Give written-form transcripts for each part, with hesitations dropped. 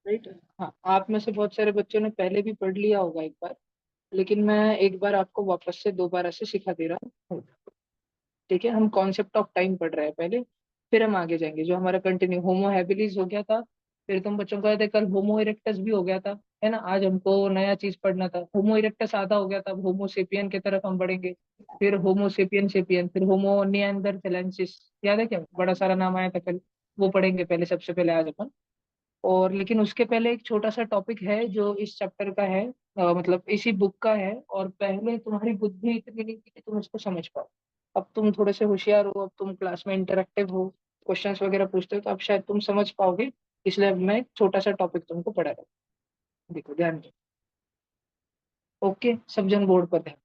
Right. हाँ, आप में से बहुत सारे बच्चों ने पहले भी पढ़ लिया होगा एक बार, लेकिन मैं एक बार आपको वापस से दोबारा से सिखा दे रहा हूँ। ठीक है, हम कॉन्सेप्ट ऑफ टाइम पढ़ रहे हैं पहले, फिर हम आगे जाएंगे। जो हमारा कंटिन्यू होमो हैबिलिस हो गया था, फिर तुम बच्चों को याद है कल होमो इरेक्टस भी हो गया था, है ना। आज हमको नया चीज पढ़ना था, होमो इरेक्टस आधा हो गया था, अब होमो सेपियन की तरफ हम बढ़ेंगे। फिर होमो सेपियन सेपियन, फिर होमो निएंडरथैलेंसिस, याद है क्या, बड़ा सारा नाम आया था कल, वो पढ़ेंगे पहले, सबसे पहले आज अपन। और लेकिन उसके पहले एक छोटा सा टॉपिक है जो इस चैप्टर का है, मतलब इसी बुक का है, और पहले तुम्हारी बुद्धि इतनी नहीं थी कि तुम इसको समझ पाओ। अब तुम थोड़े से होशियार हो, अब तुम क्लास में इंटरेक्टिव हो, क्वेश्चंस वगैरह पूछते हो, तो अब शायद तुम समझ पाओगे। इसलिए अब मैं एक छोटा सा टॉपिक तुमको पढ़ा रहा हूँ, देखो ध्यान दो। ओके, सब जन बोर्ड पर है।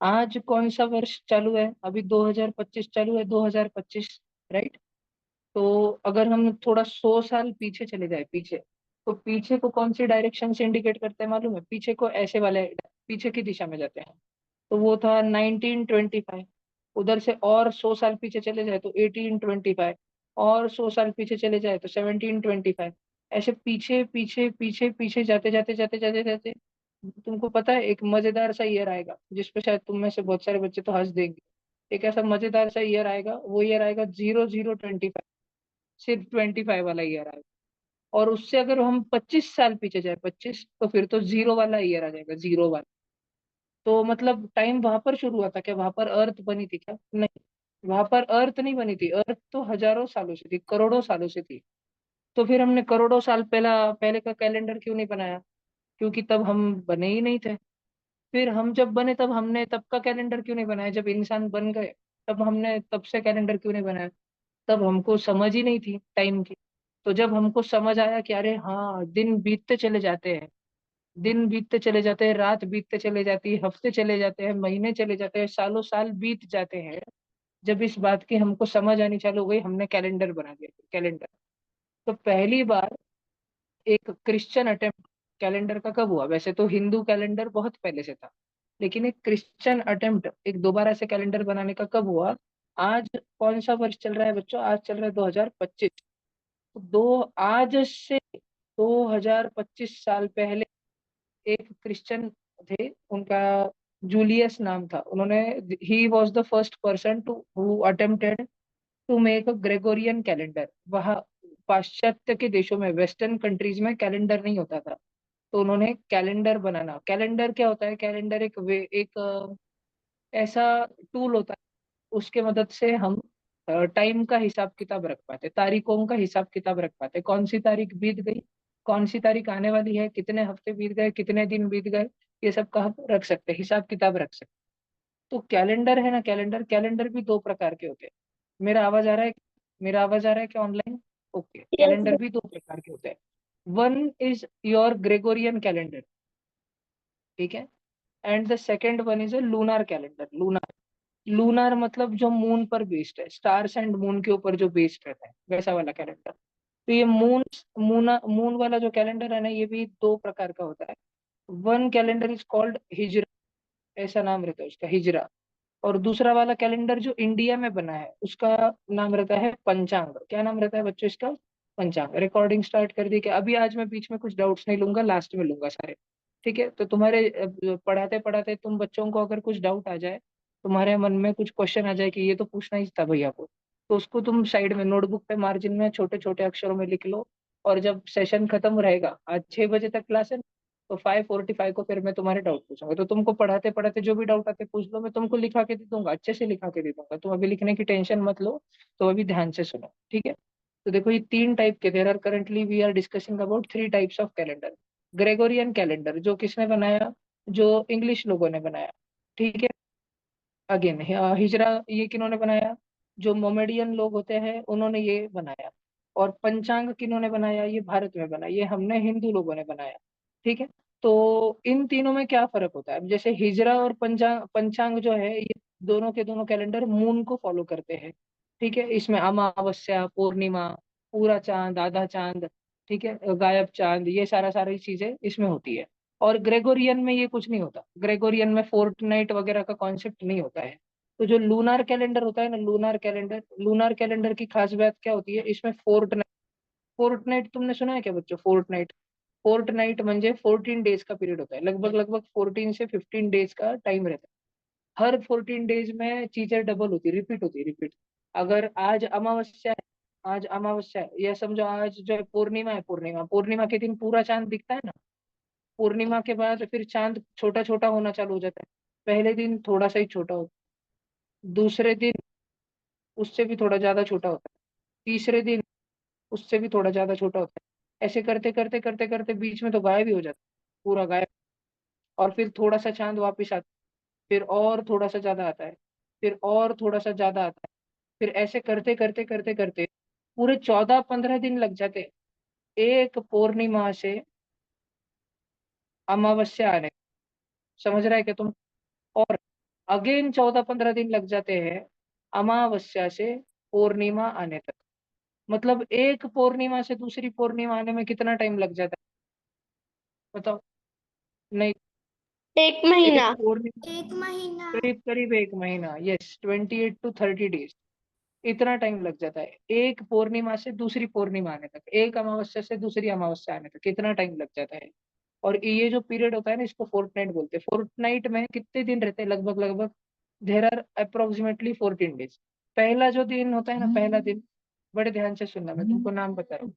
आज कौन सा वर्ष चालू है, अभी 2025 चालू है, 2025, राइट। तो अगर हम थोड़ा 100 साल पीछे चले जाए, पीछे, तो पीछे को कौन सी डायरेक्शन से इंडिकेट करते हैं मालूम है, पीछे को ऐसे वाले, पीछे की दिशा में जाते हैं। तो वो था 1925। उधर से और 100 साल पीछे चले जाए तो 1825, और 100 साल पीछे चले जाए तो 1725। ऐसे पीछे पीछे पीछे पीछे जाते जाते जाते जाते जाते, तुमको पता है एक मजेदार सा ईयर आएगा जिसपे शायद तुम में से बहुत सारे बच्चे तो हंस देंगे। एक ऐसा मजेदार सा ईयर आएगा, वो ईयर आएगा 0025, सिर्फ 25 वाला ईयर आएगा। और उससे अगर हम 25 साल पीछे जाए, 25, तो फिर तो जीरो वाला ईयर आ जाएगा, जीरो वाला। तो मतलब टाइम वहां पर शुरू हुआ था क्या, वहां पर अर्थ बनी थी क्या, नहीं। वहां पर अर्थ नहीं बनी थी, अर्थ तो हजारों सालों से थी, करोड़ों सालों से थी। तो फिर हमने करोड़ों साल पहला पहले का कैलेंडर क्यों नहीं बनाया, क्योंकि तब हम बने ही नहीं थे। फिर हम जब बने तब हमने तब का कैलेंडर क्यों नहीं बनाया, जब इंसान बन गए तब हमने तब से कैलेंडर क्यों नहीं बनाया, तब हमको समझ ही नहीं थी टाइम की। तो जब हमको समझ आया कि अरे हाँ, दिन बीतते चले जाते हैं, दिन बीतते चले जाते हैं, रात बीतते चले जाती है, हफ्ते चले जाते हैं, महीने चले जाते हैं, सालों साल बीत जाते हैं। जब इस बात की हमको समझ आनी चालू हो गई, हमने कैलेंडर बना दिया, कैलेंडर। तो पहली बार एक क्रिश्चियन अटेम्प्ट कैलेंडर का कब हुआ, वैसे तो हिंदू कैलेंडर बहुत पहले से था, लेकिन एक क्रिश्चियन अटेम्प्ट एक दोबारा से कैलेंडर बनाने का कब हुआ। आज कौन सा वर्ष चल रहा है बच्चों, आज चल रहा है 2025। तो दो आज से 2025 साल पहले एक क्रिश्चियन थे, उनका जूलियस नाम था, उन्होंने, he was the first person to who attempted to make a Gregorian calendar. वह पाश्चात्य के देशों में, वेस्टर्न कंट्रीज में कैलेंडर नहीं होता था, तो उन्होंने कैलेंडर बनाना। कैलेंडर क्या होता है, कैलेंडर एक ऐसा टूल होता है, उसके मदद से हम टाइम का हिसाब किताब रख पाते, तारीखों का हिसाब किताब रख पाते, कौन सी तारीख बीत गई, कौन सी तारीख आने वाली है, कितने हफ्ते बीत गए, कितने दिन बीत गए, ये सब का हम रख सकते, हिसाब किताब रख सकते। तो कैलेंडर है ना, कैलेंडर, कैलेंडर भी दो प्रकार के होते हैं। मेरा आवाज आ रहा है, मेरा आवाज आ रहा है क्या ऑनलाइन। Okay, yes. कैलेंडर भी दो प्रकार के होते हैं। One is your Gregorian calendar, ठीक है, and the second one is a lunar calendar. Lunar, lunar मतलब जो मून पर बेस्ड है, स्टार्स एंड मून के ऊपर जो बेस्ड रहता है, वैसा वाला कैलेंडर। तो ये मून वाला जो कैलेंडर है ना, ये भी दो प्रकार का होता है। वन कैलेंडर इज कॉल्ड हिजरा, ऐसा नाम रहता है उसका, हिजरा। और दूसरा वाला कैलेंडर जो इंडिया में बना है, उसका नाम रहता है पंचांग। क्या नाम रहता है बच्चों इसका, पंचांग। रिकॉर्डिंग स्टार्ट कर दी क्या, अभी आज मैं बीच में कुछ डाउट्स नहीं लूंगा, लास्ट में लूंगा सारे। ठीक है, तो तुम्हारे पढ़ाते पढ़ाते तुम बच्चों को अगर कुछ डाउट आ जाए, तुम्हारे मन में कुछ क्वेश्चन आ जाए कि ये तो पूछना ही था भैया को, तो उसको तुम साइड में नोटबुक पे मार्जिन में छोटे छोटे अक्षरों में लिख लो। और जब सेशन खत्म रहेगा, आज 6 बजे तक क्लास है, तो 5:45 को फिर मैं तुम्हारे डाउट पूछूंगा। तो तुमको पढ़ाते पढ़ाते जो भी डाउट आते पूछ लो, मैं तुमको लिखा के दे दूंगा, अच्छे से लिखा के दे दूंगा, तुम अभी लिखने की टेंशन मत लो। तो अभी ध्यान से सुनो, ठीक है। तो देखो, ये तीन टाइप के, there are currently we are discussing about 3 types of calendar. Gregorian calendar जो किसने बनाया, जो इंग्लिश लोगों ने बनाया, ठीक है। अगेन हिजरा, ये किन्होंने बनाया, जो मोमेडियन लोग होते हैं उन्होंने ये बनाया। और पंचांग किन्होंने बनाया, ये भारत में बना, ये हमने हिंदू लोगों ने बनाया, ठीक है। तो इन तीनों में क्या फर्क होता है, अब जैसे हिजरा और पंचांग, पंचांग जो है, ये दोनों के दोनों कैलेंडर मून को फॉलो करते हैं, ठीक है। इसमें अमावस्या, पूर्णिमा, पूरा चांद, आधा चांद, ठीक है, गायब चांद, ये सारा सारी चीजें इसमें होती है। और ग्रेगोरियन में ये कुछ नहीं होता, ग्रेगोरियन में फोर्टनाइट वगैरह का कॉन्सेप्ट नहीं होता है। तो जो लूनार कैलेंडर होता है ना, लूनार कैलेंडर, लूनार कैलेंडर की खास बात क्या होती है, इसमें फोर्टनाइट, फोर्टनाइट तुमने सुना है क्या बच्चों, फोर्टनाइट। फोर्टनाइट म्हणजे 14 डेज का पीरियड होता है, लगभग लगभग 14 से 15 डेज का टाइम रहता है। हर 14 डेज में चीजें डबल होती, रिपीट। अगर आज अमावस्या है, आज अमावस्या है, या समझो आज जो है पूर्णिमा है, पूर्णिमा के दिन पूरा चांद दिखता है ना, पूर्णिमा के बाद फिर चांद छोटा छोटा होना चालू हो जाता है। पहले दिन थोड़ा सा ही छोटा होता है, दूसरे दिन उससे भी थोड़ा ज्यादा छोटा होता है, तीसरे दिन उससे भी थोड़ा ज्यादा छोटा होता है। ऐसे करते करते करते करते बीच में तो गायब ही हो जाता है, पूरा गायब। और फिर थोड़ा सा चांद वापिस आता है, फिर और थोड़ा सा ज्यादा आता है, फिर और थोड़ा सा ज्यादा आता है। फिर ऐसे करते करते करते करते पूरे 14-15 दिन लग जाते हैं, एक पूर्णिमा से अमावस्या आने। समझ रहा है क्या तुम? और अगेन 14-15 दिन लग जाते हैं अमावस्या से पूर्णिमा आने तक। मतलब एक पूर्णिमा से दूसरी पूर्णिमा आने में कितना टाइम लग जाता है बताओ? नहीं, एक एक महीना। पूर्णिमा, एक महीना। करीब करीब एक महीना, यस, 28 to 30 डेज, इतना टाइम लग जाता है एक पूर्णिमा से दूसरी पूर्णिमा आने तक, एक अमावस्या से दूसरी अमावस्या आने तक कितना टाइम लग जाता है। और ये जो पीरियड होता है ना, इसको फोर्टनाइट बोलते हैं। फोर्टनाइट में कितने दिन रहते हैं? लगभग लगभग देर आर अप्रोक्सीमेटली 14 डेज। पहला जो दिन होता है ना, पहला दिन, बड़े ध्यान से सुनना, मैं तुमको नाम बता रहा हूँ।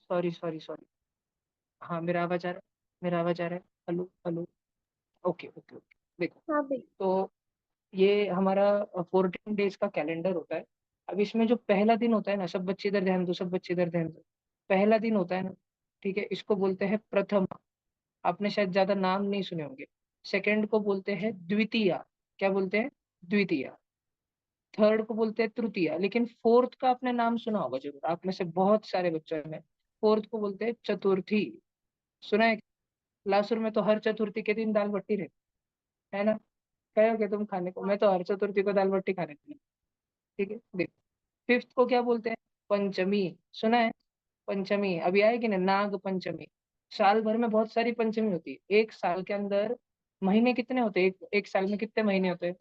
Sorry sorry sorry. हाँ, मेरा आवाज आ रहा है, मेरा आवाज आ रहा है। Hello hello. Okay okay okay. देखो, हाँ भाई। तो ये हमारा 14 डेज का कैलेंडर होता है। अब इसमें जो पहला दिन होता है ना, सब बच्चे इधर ध्यान दो, सब बच्चे इधर ध्यान दो। पहला दिन होता है ना, ठीक है, इसको बोलते हैं प्रथम। आपने शायद ज्यादा नाम नहीं सुने होंगे। सेकंड को बोलते हैं द्वितीया। क्या बोलते हैं? द्वितीया। थर्ड को बोलते हैं तृतीया। लेकिन फोर्थ का आपने नाम सुना होगा जरूर, आप में से बहुत सारे बच्चों ने। फोर्थ को बोलते हैं चतुर्थी। सुना है? लासुर में तो हर चतुर्थी के दिन दाल बट्टी रहती है ना। कहोगे तुम खाने को, मैं तो हर चतुर्थी को दाल बाटी खा लेती हूँ। ठीक है देख, फिफ्थ को क्या बोलते हैं? पंचमी। सुना है? पंचमी अभी आएगी ना, नाग पंचमी। साल भर में बहुत सारी पंचमी होती है। एक साल के अंदर महीने कितने होते हैं? एक साल में कितने महीने होते हैं?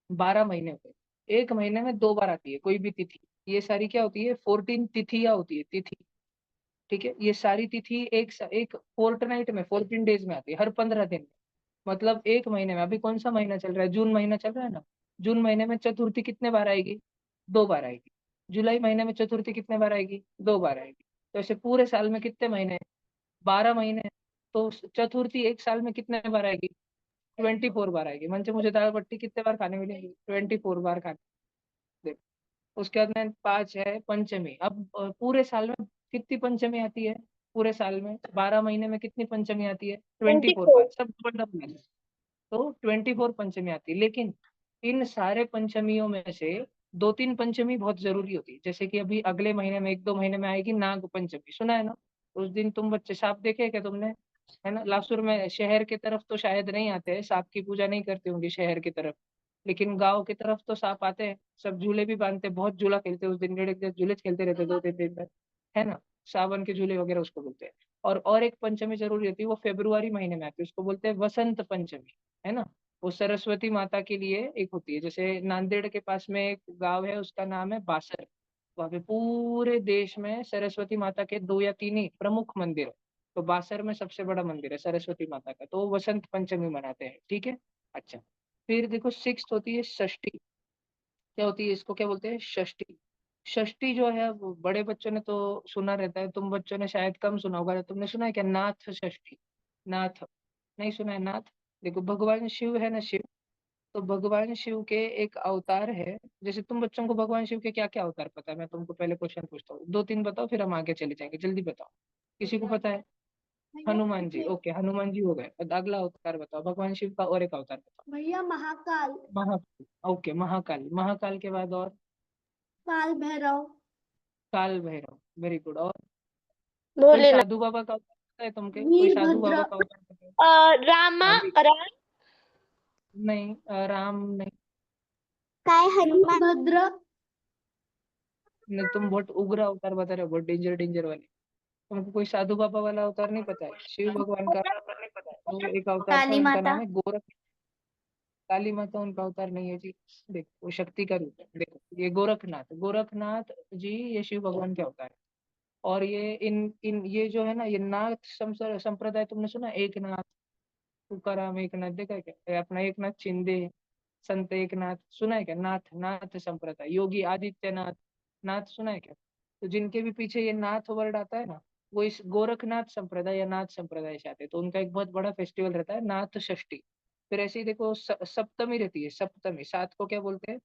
12 महीने होते हैं। एक महीने में 2 बार आती है कोई भी तिथि। ये सारी क्या होती है? 14 तिथियां होती है, तिथि। ठीक है, ये सारी तिथि एक फोर्टनाइट में, 14 डेज में आती है, हर 15 दिन में। मतलब एक महीने में, अभी कौन सा महीना चल रहा है? जून महीना चल रहा है ना। जून महीने में चतुर्थी कितने बार आएगी? 2 बार आएगी। जुलाई महीने में चतुर्थी कितने बार आएगी? 2 बार आएगी। तो ऐसे पूरे साल में कितने महीने हैं? 12 महीने हैं। तो चतुर्थी एक साल में कितने बार आएगी? 24 बार आएगी। मन से मुझे दाल बट्टी कितने बार खाने मिलेगी? 24 बार खाने। देखो, उसके बाद में 5 है पंचमी। अब पूरे साल में कितनी पंचमी आती है? पूरे साल में 12 महीने में कितनी पंचमी आती है? ट्वेंटी ट्वेंटी फोर फोर बार सब डबल डबल। तो 24 पंचमी आती है। लेकिन इन सारे पंचमियों में से 2-3 पंचमी बहुत जरूरी होती है। जैसे कि अभी अगले महीने में 1-2 महीने में आएगी नाग पंचमी, सुना है ना? उस दिन तुम बच्चे सांप देखे क्या तुमने? है ना, लासुर में। शहर की तरफ तो शायद नहीं आते हैं, सांप की पूजा नहीं करते होंगे शहर की तरफ। लेकिन गांव की तरफ तो सांप आते हैं। सब झूले भी बांधते हैं, बहुत झूला खेलते हैं उस दिन, 1.5 झूले खेलते रहते 2-3 दिन तक। है ना, सावन के झूले वगैरह उसको बोलते हैं। और एक पंचमी जरूरी होती है, वो फेब्रुआरी महीने में आती है, उसको बोलते हैं वसंत पंचमी। है ना, वो सरस्वती माता के लिए एक होती है। जैसे नांदेड़ के पास में एक गांव है, उसका नाम है बासर। वहाँ पे पूरे देश में सरस्वती माता के 2 या 3 ही प्रमुख मंदिर है। तो बासर में सबसे बड़ा मंदिर है सरस्वती माता का, तो वो वसंत पंचमी मनाते हैं। ठीक है। अच्छा, फिर देखो सिक्स होती है षष्ठी। क्या होती है? इसको क्या बोलते हैं? षष्ठी। षष्ठी जो है वो बड़े बच्चों ने तो सुना रहता है, तुम बच्चों ने शायद कम सुना होगा। तुमने सुना है क्या नाथ षष्ठी? नाथ नहीं सुना है? नाथ, देखो भगवान शिव है ना, शिव। तो भगवान शिव के एक अवतार है। जैसे तुम बच्चों को भगवान शिव के क्या क्या अवतार पता है? मैं तुमको पहले क्वेश्चन पूछता हूँ, 2-3 बताओ, फिर हम आगे चले जाएंगे। जल्दी बताओ, किसी को पता है? हनुमान जी, ओके, हनुमान जी हो गए। अब अगला अवतार बताओ भगवान शिव का, और एक अवतार बताओ। भैया महाकाल। महाकाल, ओके, महाकाल। महाकाल के बाद और? काल भैरव। काल भैरव, वेरी गुड। और कोई भोलेनाथ। साधु बाबा का अवतार पता है तुमके? कोई साधु वीरभद्र। बाबा का अवतार पता है? रामा। अभी राम। नहीं, राम नहीं। काय हनुमान भद्र। नहीं, तुम बहुत उग्र अवतार बता रहे हो, बहुत डेंजर डेंजर वाले। तुमको कोई साधु बाबा वाला अवतार नहीं पता है? शिव भगवान का वो एक अवतार था, काली उनका माता। नाम है गोरख। काली माता उनका अवतार नहीं है जी। देखो, वो शक्ति का रूप है। देखो, ये गोरखनाथ, गोरखनाथ जी, ये शिव भगवान के अवतार है। और ये इन इन ये जो है ना, ये नाथ संप्रदाय, तुमने सुना एक नाथ? तुकाराम एक नाथ देखा है क्या? ये अपना एक नाथ शिंदे, संत एक नाथ सुना है क्या? नाथ, नाथ संप्रदाय, योगी आदित्यनाथ, नाथ सुना है क्या? तो जिनके भी पीछे ये नाथ वर्ड आता है ना, वो इस गोरखनाथ संप्रदाय या नाथ संप्रदाय से आते हैं। तो उनका एक बहुत बड़ा फेस्टिवल रहता है नाथ षष्ठी। फिर ऐसे ही देखो, सप्तमी रहती है। सप्तमी, सात को क्या बोलते हैं?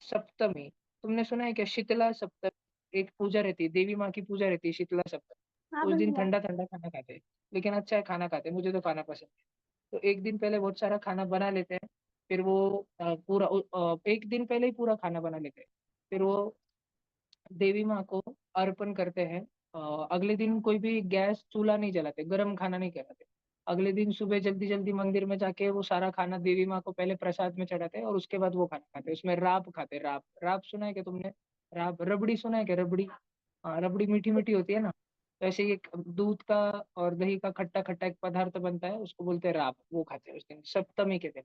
सप्तमी। तुमने सुना है क्या? शीतला सप्तमी एक पूजा रहती है, देवी माँ की पूजा रहती है शीतला हाँ सप्तमी। उस दिन भैया। ठंडा ठंडा खाना खाते हैं। लेकिन अच्छा है, खाना खाते हैं, मुझे तो खाना पसंद है। तो एक दिन पहले बहुत सारा खाना बना लेते हैं। फिर वो पूरा एक दिन पहले ही पूरा खाना बना लेते हैं। फिर वो देवी माँ को अर्पण करते हैं। अगले दिन कोई भी गैस चूल्हा नहीं जलाते, गर्म खाना नहीं कराते। अगले दिन सुबह जल्दी जल्दी मंदिर में जाके वो सारा खाना देवी माँ को पहले प्रसाद में चढ़ाते हैं, और उसके बाद वो खाना खाते हैं। उसमें राब खाते हैं। राब, राब सुना है क्या तुमने? राब, रबड़ी सुना है क्या? रबड़ी, हाँ, रबड़ी मीठी मीठी होती है ना। तो ऐसे ही एक दूध का और दही का खट्टा खट्टा एक पदार्थ बनता है, उसको बोलते हैं राब। वो खाते हैं उस दिन, सप्तमी के दिन।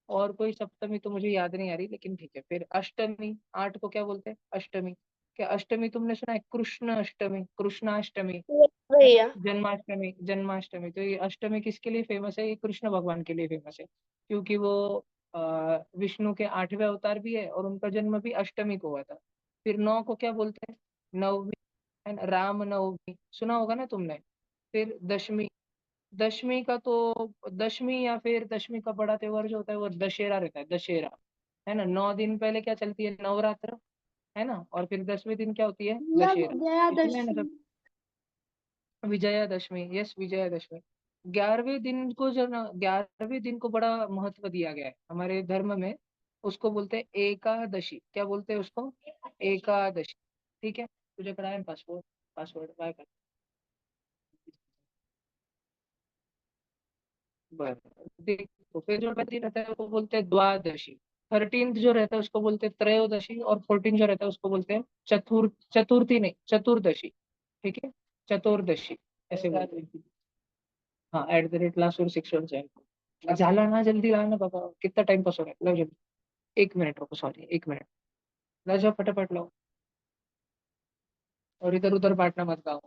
और कोई सप्तमी तो मुझे याद नहीं आ रही, लेकिन ठीक है। फिर अष्टमी, 8 को क्या बोलते हैं? अष्टमी। क्या अष्टमी तुमने सुना है? कृष्ण अष्टमी, कृष्णाष्टमी। है ना, भैया। जन्माष्टमी, जन्माष्टमी। तो ये अष्टमी किसके लिए फेमस है? ये कृष्ण भगवान के लिए फेमस है, क्योंकि वो विष्णु के 8वें अवतार भी है, और उनका जन्म भी अष्टमी को हुआ था। फिर 9 को क्या बोलते हैं? नवमी। है ना, राम नवमी सुना होगा ना तुमने। फिर दशमी। दशमी का तो, दशमी या फिर दशमी का बड़ा त्योहार जो होता है वो दशहरा रहता है, दशहरा। है ना, 9 दिन पहले क्या चलती है? नवरात्र। है ना, और फिर 10वें दिन क्या होती है? भैया दशहरा। इसमें है ना विजयादशमी। सब, विजयादशमी, यस, विजयादशमी। 11वें दिन को जो ना, 11वें दिन को बड़ा महत्व दिया गया है हमारे धर्म में। उसको बोलते हैं एकादशी। क्या बोलते हैं उसको? एकादशी। ठीक है, तुझे पढ़ा है पासवर्ड? पासवर्ड बाय कर। बरं, देख तो फिर जो दिन रहता है उसको बोलते हैं द्वादशी। 13th जो रहता है उसको बोलते हैं त्रयोदशी, और 14 जो रहता है उसको बोलते हैं चतुर्थी नहीं, चतुर्दशी। ठीक है, चतुर्दशी ऐसे बोलते हैं। हाँ, @last461 झाला ना, जल्दी लाना बाबा, कितना टाइम पास हो रहा है, लो जल्दी। 1 मिनट रुको, सॉरी 1 मिनट। ला जाओ फटाफट लाओ, और इधर उधर बांटना मत गाओ।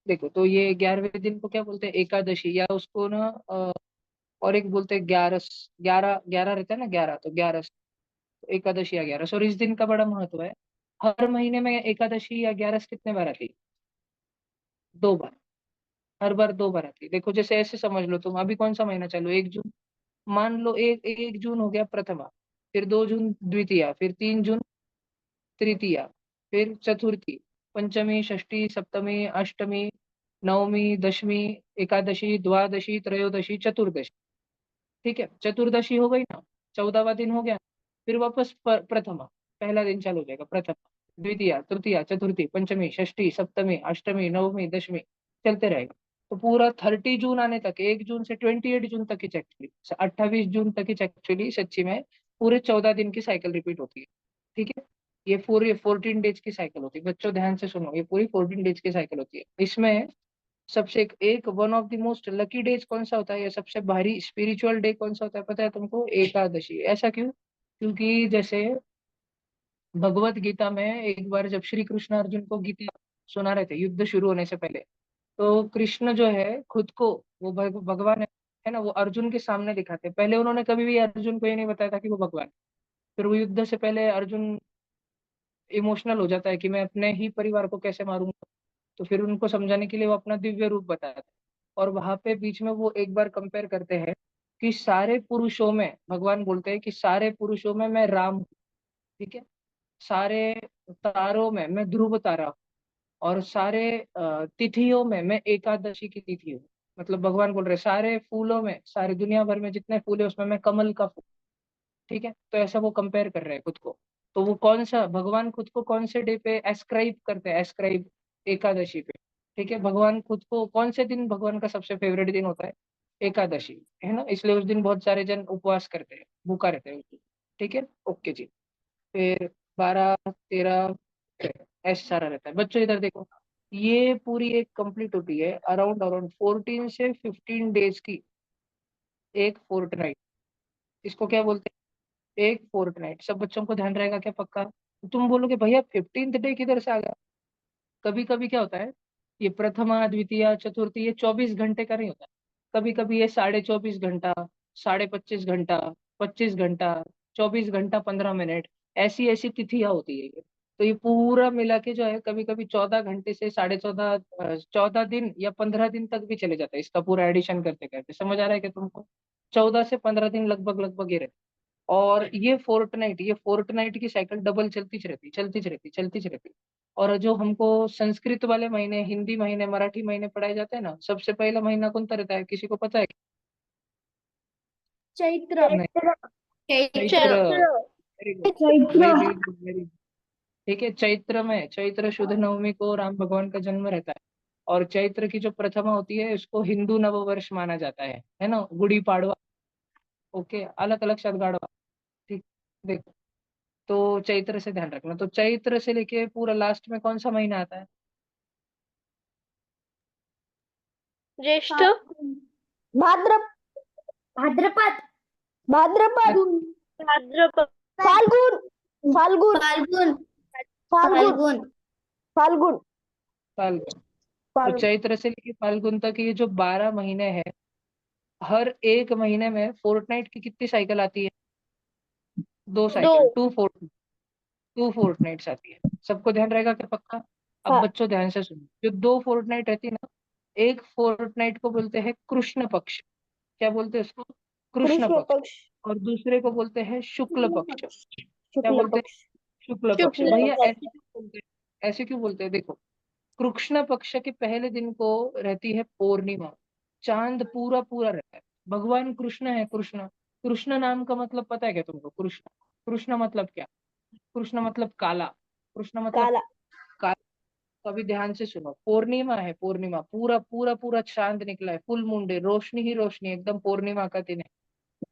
देखो, तो ये 11वें दिन को क्या बोलते हैं, एकादशी, या उसको ना और एक बोलते हैं ग्यारस। 11 11 रहता है ना, 11 तो ग्यारस, तो एकादशी या ग्यारस। और इस दिन का बड़ा महत्व है। हर महीने में एकादशी या ग्यारस कितने बार आती है? 2 बार। हर बार 2 बार आती है। देखो, जैसे ऐसे समझ लो, तुम अभी कौन सा महीना चालू है, 1 जून। मान लो 1 जून हो गया प्रथमा, फिर 2 जून द्वितीया, फिर 3 जून तृतीया, फिर चतुर्थी, पंचमी, षष्ठी, सप्तमी, अष्टमी, नवमी, दशमी, एकादशी, द्वादशी, त्रयोदशी, चतुर्दशी। ठीक है, चतुर्दशी हो गई ना, 14वां दिन हो गया। फिर वापस प्रथमा, पहला दिन चालू हो जाएगा, प्रथमा, द्वितीया, तृतीया, चतुर्थी, पंचमी, षष्ठी, सप्तमी, अष्टमी, नवमी, दशमी, चलते रहेगा। तो पूरा 30 जून आने तक, 1 जून से 28 जून तक ही एक्चुअली, 28 जून तक ही एक्चुअली सच्ची में पूरे 14 दिन की साइकिल रिपीट होती है। ठीक है, ये पूरी 14 डेज की साइकिल होती है। बच्चों ध्यान से सुनो, ये पूरी 14 डेज की साइकिल होती है। इसमें सबसे एक one of the most lucky days कौन सा होता है, या सबसे भारी स्पिरिचुअल डे कौन सा होता है, पता है तुमको? एकादशी। ऐसा क्यों? क्योंकि जैसे भगवत गीता में एक बार जब श्री कृष्ण अर्जुन को गीता सुना रहे थे युद्ध शुरू होने से पहले, तो कृष्ण जो है खुद को, वो भगवान है ना, वो अर्जुन के सामने दिखाते। पहले उन्होंने कभी भी अर्जुन को ये नहीं बताया था कि वो भगवान है। फिर वो युद्ध से पहले अर्जुन इमोशनल हो जाता है कि मैं अपने ही परिवार को कैसे मारूंगा। तो फिर उनको समझाने के लिए वो अपना दिव्य रूप बताया था। और वहां पे बीच में वो एक बार कंपेयर करते हैं कि सारे पुरुषों में, भगवान बोलते हैं कि सारे पुरुषों में मैं राम हूँ। ठीक है, सारे तारों में मैं ध्रुव तारा हूँ, और सारे तिथियों में मैं एकादशी की तिथि हूँ। मतलब भगवान बोल रहे सारे फूलों में, सारी दुनिया भर में जितने फूल है उसमें मैं कमल का फूल। ठीक है, तो ऐसा वो कंपेयर कर रहे हैं खुद को। तो वो कौन सा भगवान खुद को कौन से डे पे एस्क्राइब करते हैं, एस्क्राइब एकादशी पे। ठीक है, भगवान खुद को कौन से दिन, भगवान का सबसे फेवरेट दिन होता है एकादशी, है ना, इसलिए उस दिन बहुत सारे जन उपवास करते हैं, भूखा रहते हैं उस दिन। ठीक है, ओके जी। फिर 12, 13 ऐसा सारा रहता है। बच्चों इधर देखो, ये पूरी एक कंप्लीट होती है अराउंड अराउंड 14 से 15 डेज की एक फोर्टनाइट। इसको क्या बोलते हैं? एक फोर्टनाइट। सब बच्चों को ध्यान रहेगा क्या, पक्का? तुम बोलोगे भैया 15th डे किधर से आ गया? कभी कभी क्या होता है, ये प्रथमा, द्वितीय, चतुर्थी, ये 24 घंटे का नहीं होता। कभी कभी ये 24.5 घंटा, 25.5 घंटा, 25 घंटा, 24 घंटा 15 मिनट, ऐसी ऐसी तिथियां होती है ये। तो ये पूरा मिला के जो है, कभी कभी 14 घंटे से 14.5, 14 दिन या 15 दिन तक भी चले जाता है, इसका पूरा एडिशन करते करते। समझ आ रहा है क्या तुमको? 14 से 15 दिन लगभग लगभग ये रहता है। और ये फोर्टनाइट की साइकिल डबल चलती रहती, चलती रहती। और जो हमको संस्कृत वाले महीने, हिंदी महीने, मराठी महीने पढ़ाए जाते हैं ना, सबसे पहला महीना कौन सा रहता है, किसी को पता है? चैत्र नहीं, Chaitra. Chaitra very good, very good, very good. ठीक है, चैत्र में, चैत्र शुद्ध नवमी को राम भगवान का जन्म रहता है। और चैत्र की जो प्रथमा होती है उसको हिंदू नववर्ष माना जाता है ना, गुड़ी पाड़वा। ओके, अलग अलग शब्द गाड़वा। ठीक, देखो, तो चैत्र से ध्यान रखना। तो चैत्र से लेके पूरा लास्ट में कौन सा महीना आता है? ज्येष्ठ भाद्रप भाद्रपद भाद्रपद नक्की। भाद्रपद फाल्गुन फाल्गुन फाल्गुन फाल्गुन फाल्गुन फाल्गुन। तो फाल्गुन चैत्र से लेके फाल्गुन तक ये जो 12 महीने हैं, हर एक महीने में फोर्टनाइट की कितनी साइकिल आती है? 2 साइकिल, दो 2 फोर्टनाइट्स आती है। सबको ध्यान रहेगा क्या, पक्का? अब हाँ बच्चों ध्यान से सुनो, जो 2 फोर्टनाइट रहती है ना, एक फोर्टनाइट को बोलते हैं कृष्ण पक्ष। क्या बोलते हैं उसको? कृष्ण कृष्ण पक्ष। पक्ष और दूसरे को बोलते हैं शुक्ल पक्ष। क्या शुक्ल बोलते हैं? पक्ष। शुक्ल पक्ष। शुक्ल भैया पक्ष। ऐसे क्यों बोलते हैं? ऐसे क्यों बोलते हैं? देखो, कृष्ण पक्ष के पहले दिन को रहती है पूर्णिमा, चांद पूरा पूरा रहता है। भगवान कृष्ण है, कृष्ण। कृष्ण नाम का मतलब पता है क्या तुमको? कृष्ण, कृष्ण मतलब क्या? कृष्ण मतलब काला। कृष्ण मतलब काला। काला। तो अभी ध्यान से सुनो, पूर्णिमा है, पूर्णिमा, पूरा पूरा पूरा चांद निकला है, फुल मून डे, रोशनी ही रोशनी, एकदम पूर्णिमा का दिन है।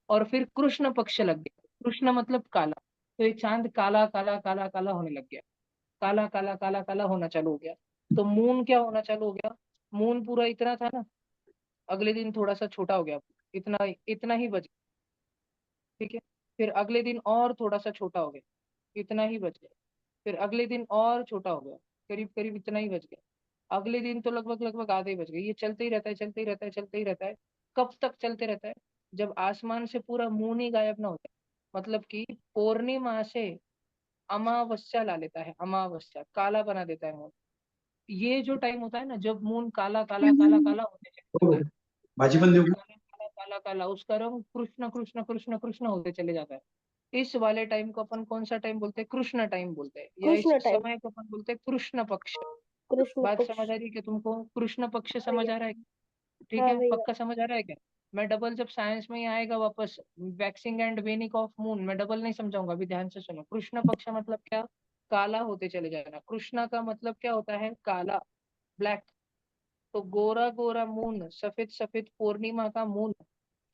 और फिर कृष्ण पक्ष लग गया, कृष्ण मतलब काला। तो ये चांद काला काला काला काला होने लग गया, काला काला काला काला होना चालू हो गया। तो मून क्या होना चालू हो गया? मून पूरा इतना था ना, अगले दिन थोड़ा सा छोटा हो गया, इतना इतना ही बच गया। ठीक है। फिर अगले दिन और थोड़ा सा छोटा हो गया, इतना ही बच गया। फिर अगले दिन और छोटा हो गया, करीब करीब इतना ही बच गया। अगले दिन तो लगभग लगभग आधे ही बच गए। ये चलते ही रहता है, चलते ही रहता है, चलते ही रहता है। कब तक चलते रहता है? जब आसमान से पूरा मून ही गायब ना होता है, मतलब कि पूर्णिमा से अमावस्या ला लेता है, अमावस्या काला बना देता है मून। ये जो टाइम होता है ना, जब मून काला काला काला काला होने लगता है, भाजी पण पूरा देऊ का? काला काला काला काला, उसका रंग कृष्ण कृष्ण कृष्ण कृष्ण होते चले जाता है। इस वाले टाइम को अपन कौन सा टाइम बोलते हैं? कृष्ण टाइम बोलते हैं, या इस कृष्ण टाइम। समय को अपन बोलते हैं कृष्ण पक्ष। कृष्ण बात पक्ष। समझ आ रही है कि तुमको? कृष्ण पक्ष समझ भैया। आ रहा है? ठीक हाँ है, भैया। पक्का समझ आ रहा है क्या? मैं डबल जब साइंस में ही आएगा वापस, वैक्सिंग एंड वेनिक ऑफ मून, मैं डबल नहीं समझाऊंगा, अभी ध्यान से सुनो। कृष्ण पक्ष मतलब क्या? काला होते चले जाना। कृष्णा का मतलब क्या होता है? काला, ब्लैक। तो गोरा गोरा मून, सफेद सफेद पूर्णिमा का मून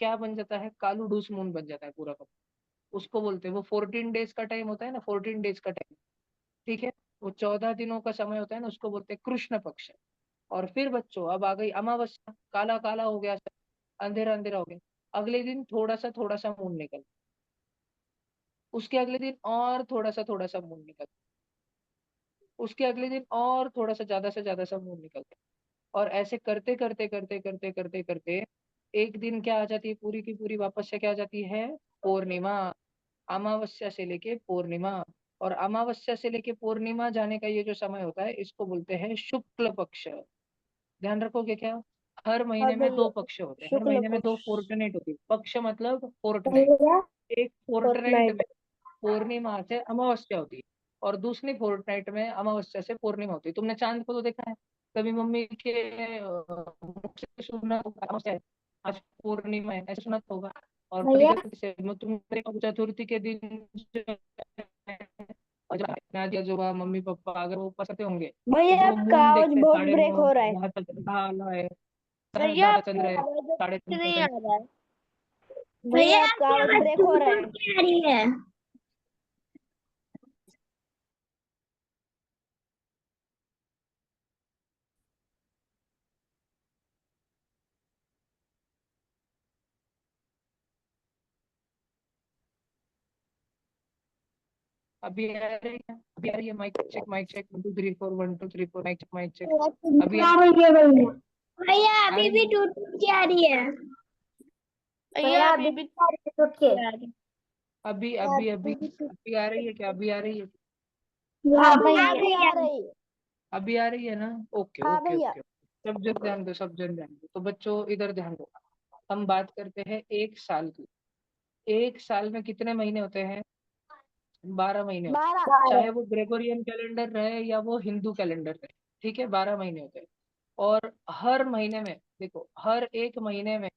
क्या बन जाता है? कालू डूस मून बन जाता है पूरा का। उसको बोलते हैं, वो 14 डेज का टाइम होता है ना, 14 डेज का टाइम। ठीक है। वो 14 दिनों का समय होता है ना, उसको बोलते हैं कृष्ण पक्ष। और फिर बच्चों अब आ गई अमावस्या, काला काला हो गया सब, अंधेरा अंधेरा हो गया। अगले दिन थोड़ा सा मून निकल, उसके अगले दिन और थोड़ा सा मून निकल, उसके अगले दिन और थोड़ा सा ज्यादा से ज्यादा सा मून निकल। और ऐसे करते करते करते करते करते करते एक दिन क्या आ जाती है? पूरी की पूरी वापस से क्या आ जाती है? पूर्णिमा। अमावस्या से लेके पूर्णिमा, और अमावस्या से लेके पूर्णिमा जाने का ये जो समय होता है, इसको बोलते हैं शुक्ल पक्ष। ध्यान रखोगे क्या? हर हाँ महीने में दो भैया। पक्ष होते हैं, हर शुक्ल महीने में दो पक्ष। फोर्टनाइट होती है। पक्ष मतलब फोर्टनाइट। भैया। एक फोर्टनाइट में फोर्टनाइट। पूर्णिमा से अमावस्या होती है, और दूसरी फोर्टनाइट में अमावस्या से पूर्णिमा होती है। तुमने चांद को तो देखा है, कभी मम्मी के मुख से सुना होगा, अमावस्या है, आज पूर्णिमा है, ऐसा सुना तो होगा। और कभी भैया। कभी से तुमने चतुर्थी के दिन जो है, और जो नादिया जो बा, मम्मी पापा अगर वो पसंद होंगे, तो भैया वो आपका मून आवाज देखते हैं, बहुत साढ़े ब्रेक नौ हो रहा है। जहाँ तक ढाला है, भैया जहाँ आपकी चंद्र है, आवाज साढ़े अच्छे तीन से सौ नहीं आ तक। रहा है। भैया आपका आवाज ब्रेक हो रहा है। आ रही है। अभी आ रही है? अभी आ रही है? Mic check 1 2 3 4 1 2 3 4, mic check. अभी आ रही है भैया। भैया आ अभी रही भी है? टूट टूट के आ रही है। भैया भैया अभी अभी भी आ रही है टूट के। आ रही अभी है। अभी अभी अभी आ रही है क्या? अभी आ रही है? हाँ हाँ भैया भैया। अभी आ रही है। अभी आ रही है ना? ओके हाँ ओके भैया। ओके। सब जन ध्यान दो, सब जन ध्यान दो। तो बच्चों इधर ध्यान दो, हम बात करते हैं एक साल की। एक साल में कितने महीने होते हैं? 12 महीने होते हैं, 12। चाहे वो ग्रेगोरियन कैलेंडर रहे या वो हिंदू कैलेंडर रहे। ठीक है, 12 महीने होते हैं। और हर महीने में देखो, हर एक महीने में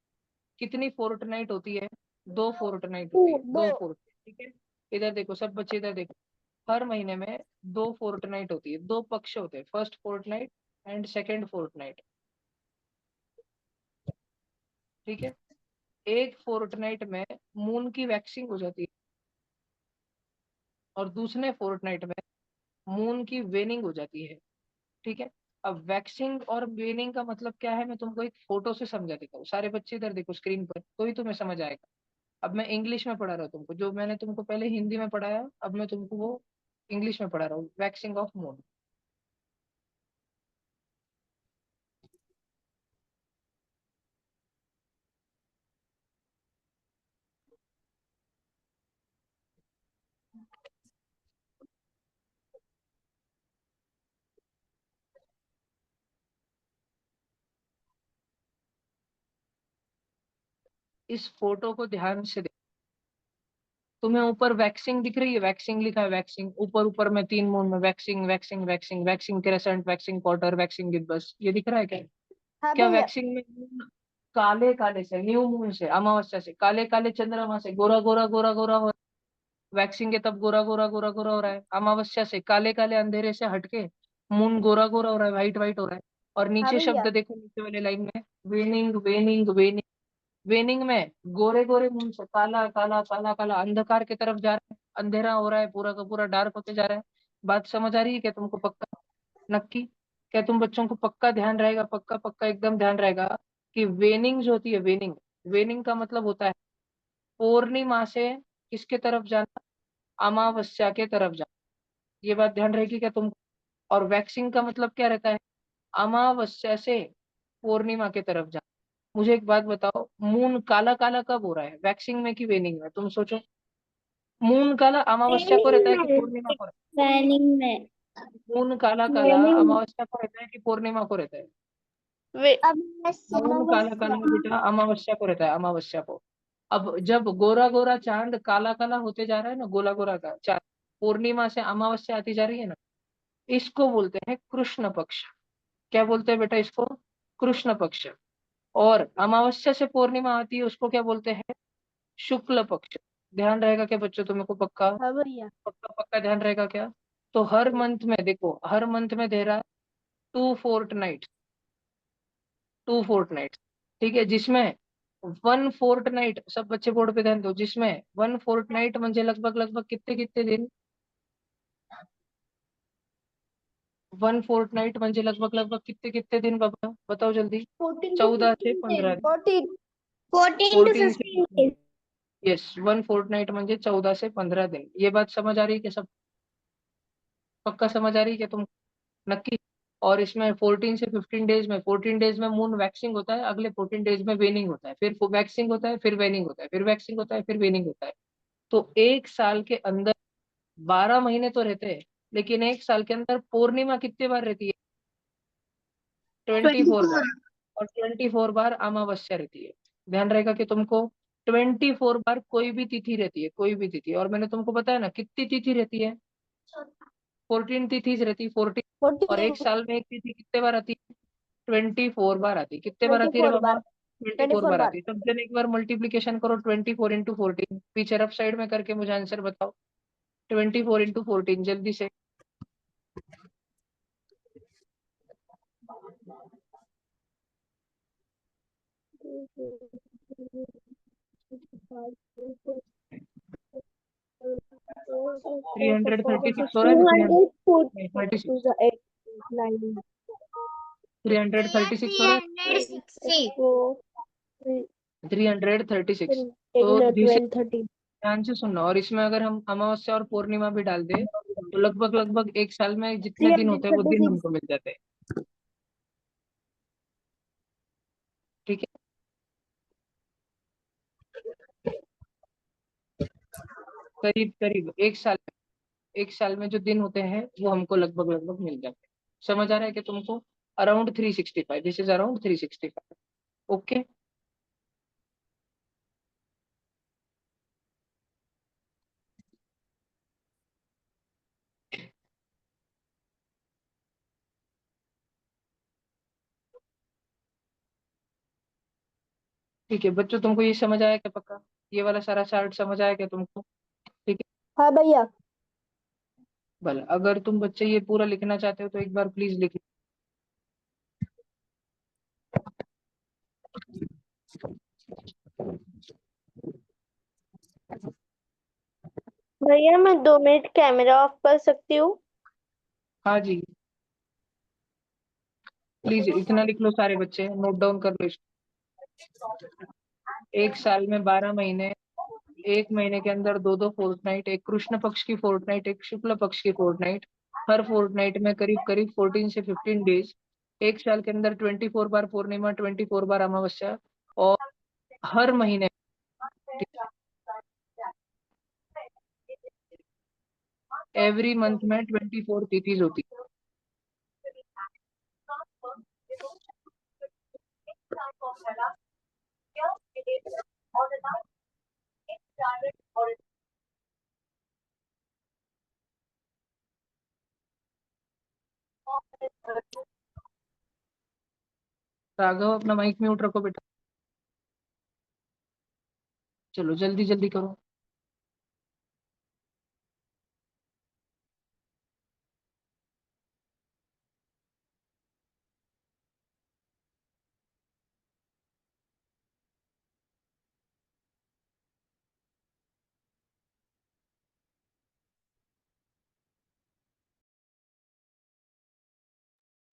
कितनी फोर्टनाइट होती है? 2 फोर्टनाइट होती है, दो। 2 फोर्ट। ठीक है। इधर देखो सब बच्चे, इधर देखो। हर महीने में 2 फोर्टनाइट होती है, दो पक्ष होते हैं, first fortnight and second fortnight. ठीक है। एक फोर्टनाइट में मून की वैक्सिंग हो जाती है, और दूसरे फोर्टनाइट में मून की वेनिंग हो जाती है। ठीक है। अब वैक्सिंग और वेनिंग का मतलब क्या है, मैं तुमको एक फोटो से समझा देता हूँ। सारे बच्चे इधर देखो स्क्रीन पर, तो ही तुम्हें समझ आएगा। अब मैं इंग्लिश में पढ़ा रहा हूँ तुमको, जो मैंने तुमको पहले हिंदी में पढ़ाया, अब मैं तुमको वो इंग्लिश में पढ़ा रहा हूँ, वैक्सिंग ऑफ मून। इस फोटो को ध्यान से देखो, तुम्हें ऊपर वैक्सिंग दिख रही है, वैक्सिंग लिखा है, वैक्सिंग ऊपर ऊपर में 3 मून में waxing waxing waxing waxing crescent waxing quarter waxing Gibbs, ये दिख रहा है क्या? हाँ क्या भैया। वैक्सिंग में moon काले काले से, न्यू मून से, अमावस्या से, काले काले चंद्रमा से गोरा गोरा गोरा गोरा हो, वैक्सिंग के तब गोरा गोरा गोरा गोरा हो रहा है, अमावस्या से काले काले अंधेरे से हटके मून गोरा गोरा हो रहा है, व्हाइट व्हाइट हो रहा है। और हाँ नीचे शब्द भैया। देखो, नीचे वाले लाइन में वेनिंग वेनिंग वेनिंग, वेनिंग में गोरे गोरे मून से काला काला काला काला अंधकार की तरफ जा रहा है, अंधेरा हो रहा है, पूरा का पूरा डार्क होते जा रहा है। बात समझ आ रही है क्या तुमको? पक्का नक्की? क्या तुम बच्चों को पक्का ध्यान रहेगा, पक्का पक्का एकदम ध्यान रहेगा कि वेनिंग जो होती है, वेनिंग, वेनिंग का मतलब होता है पूर्णिमा से किसके तरफ जाना, अमावस्या के तरफ जाना। ये बात ध्यान रहेगी क्या तुम? और वैक्सिंग का मतलब क्या रहता है, अमावस्या से पूर्णिमा के तरफ जाना। मुझे एक बात बताओ, मून काला काला कब हो रहा है, वैक्सिंग में कि वेनिंग में? तुम सोचो, मून काला अमावस्या को रहता है कि पूर्णिमा को रहता ट्रेनिंग में है? मून काला काला ट्रेनिंग अमावस्या को रहता है कि पूर्णिमा को रहता है? अब मून काला काला बेटा अमावस्या को रहता है, अमावस्या को। अब जब गोरा गोरा चांद काला काला होते जा रहा है ना, गोला गोरा का चांद पूर्णिमा से अमावस्या आती जा रही है ना, इसको बोलते हैं कृष्ण पक्ष। क्या बोलते हैं बेटा इसको? कृष्ण पक्ष। और अमावस्या से पूर्णिमा आती है, उसको क्या बोलते हैं? शुक्ल पक्ष। ध्यान रहेगा क्या बच्चों तुम्हें को? पक्का हाँ भैया। पक्का पक्का ध्यान रहेगा क्या? तो हर मंथ में देखो, हर मंथ में दे रहा है 2 फोर्ट नाइट, 2 फोर्ट नाइट, ठीक है, जिसमें 1 फोर्ट नाइट, सब बच्चे बोर्ड पे ध्यान दो, जिसमें 1 फोर्ट नाइट म्हणजे लगभग लगभग कितने कितने दिन, 1 फोर्ट नाइट म्हणजे लगभग लगभग कितने कितने दिन बाबा, बताओ जल्दी। 14 से 15 दिन। 14। 14 to 14 से 15 15 days. दिन यस, 1 फोर्ट नाइट म्हणजे 14 से 15 दिन। ये बात समझ आ रही है कि सब पक्का समझ आ रही है क्या तुम? नक्की? और इसमें 14 से 15 डेज में, 14 डेज में मून वैक्सिंग होता है, अगले 14 डेज में वेनिंग होता है, फिर वैक्सिंग होता है, फिर वेनिंग होता है, फिर वैक्सिंग होता है, फिर वेनिंग होता है। तो एक साल के अंदर 12 महीने तो रहते हैं, लेकिन एक साल के अंदर पूर्णिमा कितने बार रहती है? 24 बार। 24. और 24 बार अमावस्या रहती है। ध्यान रहेगा कि तुमको 24 बार कोई भी तिथि रहती है, कोई भी तिथि। और मैंने तुमको बताया ना कितनी तिथि रहती है, 14 तिथि रहती है, 14। और 14। एक साल में एक तिथि कितने बार आती है? 24 बार आती है। कितने बार ट्वेंटी आती है रे फोर बाबा? बार ट्वेंटी ट्वेंटी फोर फोर बार बार आती है। तब जन एक बार मल्टीप्लीकेशन करो, 24 × 14, पीछे रफ साइड में करके मुझे आंसर बताओ। 24 × 14 जल्दी से। 336 हो रहा है ना? 240. 36, 8 9 336 हो रहा है। 360. 4 336। 10 तो 11 जिसे 12 13। ध्यान से सुनना, और इसमें अगर हम अमावस्या और पूर्णिमा भी डाल दे तो लगभग लगभग एक साल में जितने दिन होते हैं वो दिन 336। हमको मिल जाते हैं। ठीक है, करीब करीब एक साल में जो दिन होते हैं वो हमको लगभग लगभग मिल जाते हैं। समझ आ रहा है कि तुमको? Around 365, this is around 365। Okay, ठीक है बच्चों, तुमको ये समझ आया क्या पक्का? ये वाला सारा चार्ट समझ आया क्या तुमको? ठीक है, हाँ भैया। भला अगर तुम बच्चे ये पूरा लिखना चाहते हो तो एक बार प्लीज लिख लो। भैया मैं 2 मिनट कैमरा ऑफ कर सकती हूँ? हाँ जी, प्लीज इतना लिख लो सारे बच्चे, नोट डाउन कर लो इसको। एक साल में 12 महीने, एक महीने के अंदर दो दो फोर्टनाइट, एक कृष्ण पक्ष की फोर्टनाइट, एक शुक्ल पक्ष की फोर्टनाइट। हर फोर्टनाइट में करीब करीब 14 से 15 डेज। एक साल के अंदर 24 बार पूर्णिमा, 24 बार अमावस्या। और हर महीने एवरी मंथ में 24 तिथीज होती है। राघव अपना माइक म्यूट रखो बेटा। चलो जल्दी जल्दी करो।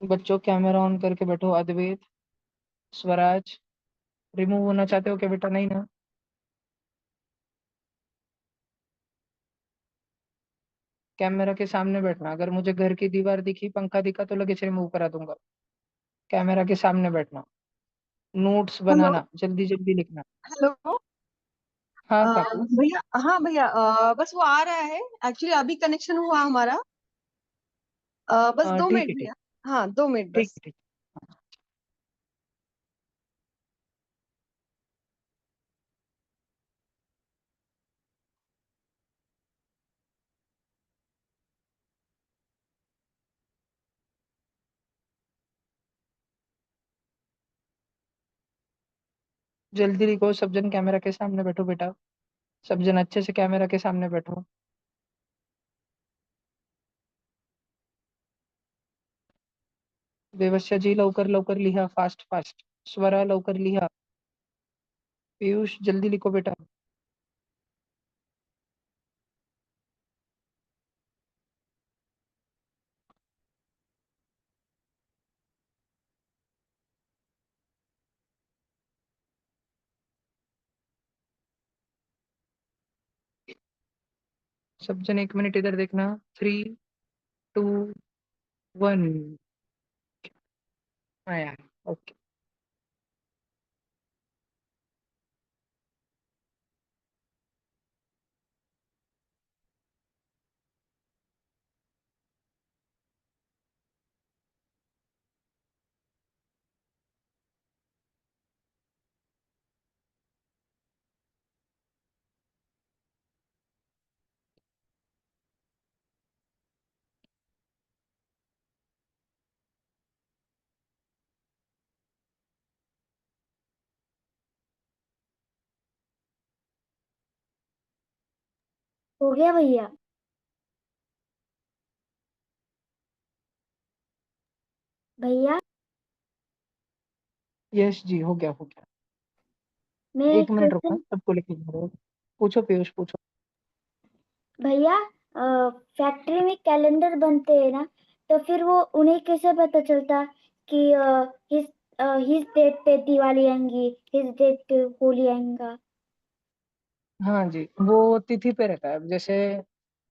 बच्चों कैमरा ऑन करके बैठो। अद्वैत, स्वराज, रिमूव होना चाहते हो क्या बेटा? नहीं ना? कैमरा के सामने बैठना। अगर मुझे घर की दीवार दिखी, पंखा दिखा तो लगे से रिमूव करा दूंगा। कैमरा के सामने बैठना। Notes hello. बनाना, जल्दी जल्दी लिखना। हेलो। हाँ काकू। भैया, हाँ भैया, बस वो आ रहा है। एक्चुअली अभी कनेक्शन हुआ हमारा। बस दो ठीक मिनट है ठीक। भैया। हाँ, 2 मिनट ठीक बस। है ठीक। जल्दी लिखो। सब जन कैमरा के सामने बैठो बेटा। सब जन अच्छे से कैमरा के सामने बैठो। देवस्या जी लवकर लवकर लिहा, फास्ट फास्ट। स्वरा लवकर लिहा। पीयूष जल्दी लिखो बेटा। सब जन 1 मिनट इधर देखना। 3, 2, 1। आया। ओके। हो गया भैया? भैया, यस जी, हो गया हो गया। मैं एक 1 मिनट रुकना, क्वेश्चन। सबको लिख लो। पूछो पीयूष पूछो। भैया, फैक्ट्री में कैलेंडर बनते हैं ना, तो फिर वो उन्हें कैसे पता चलता कि इस इस डेट पे दिवाली आएंगी, इस डेट पे होली आएगा? हाँ जी, वो तिथि पे रहता है। जैसे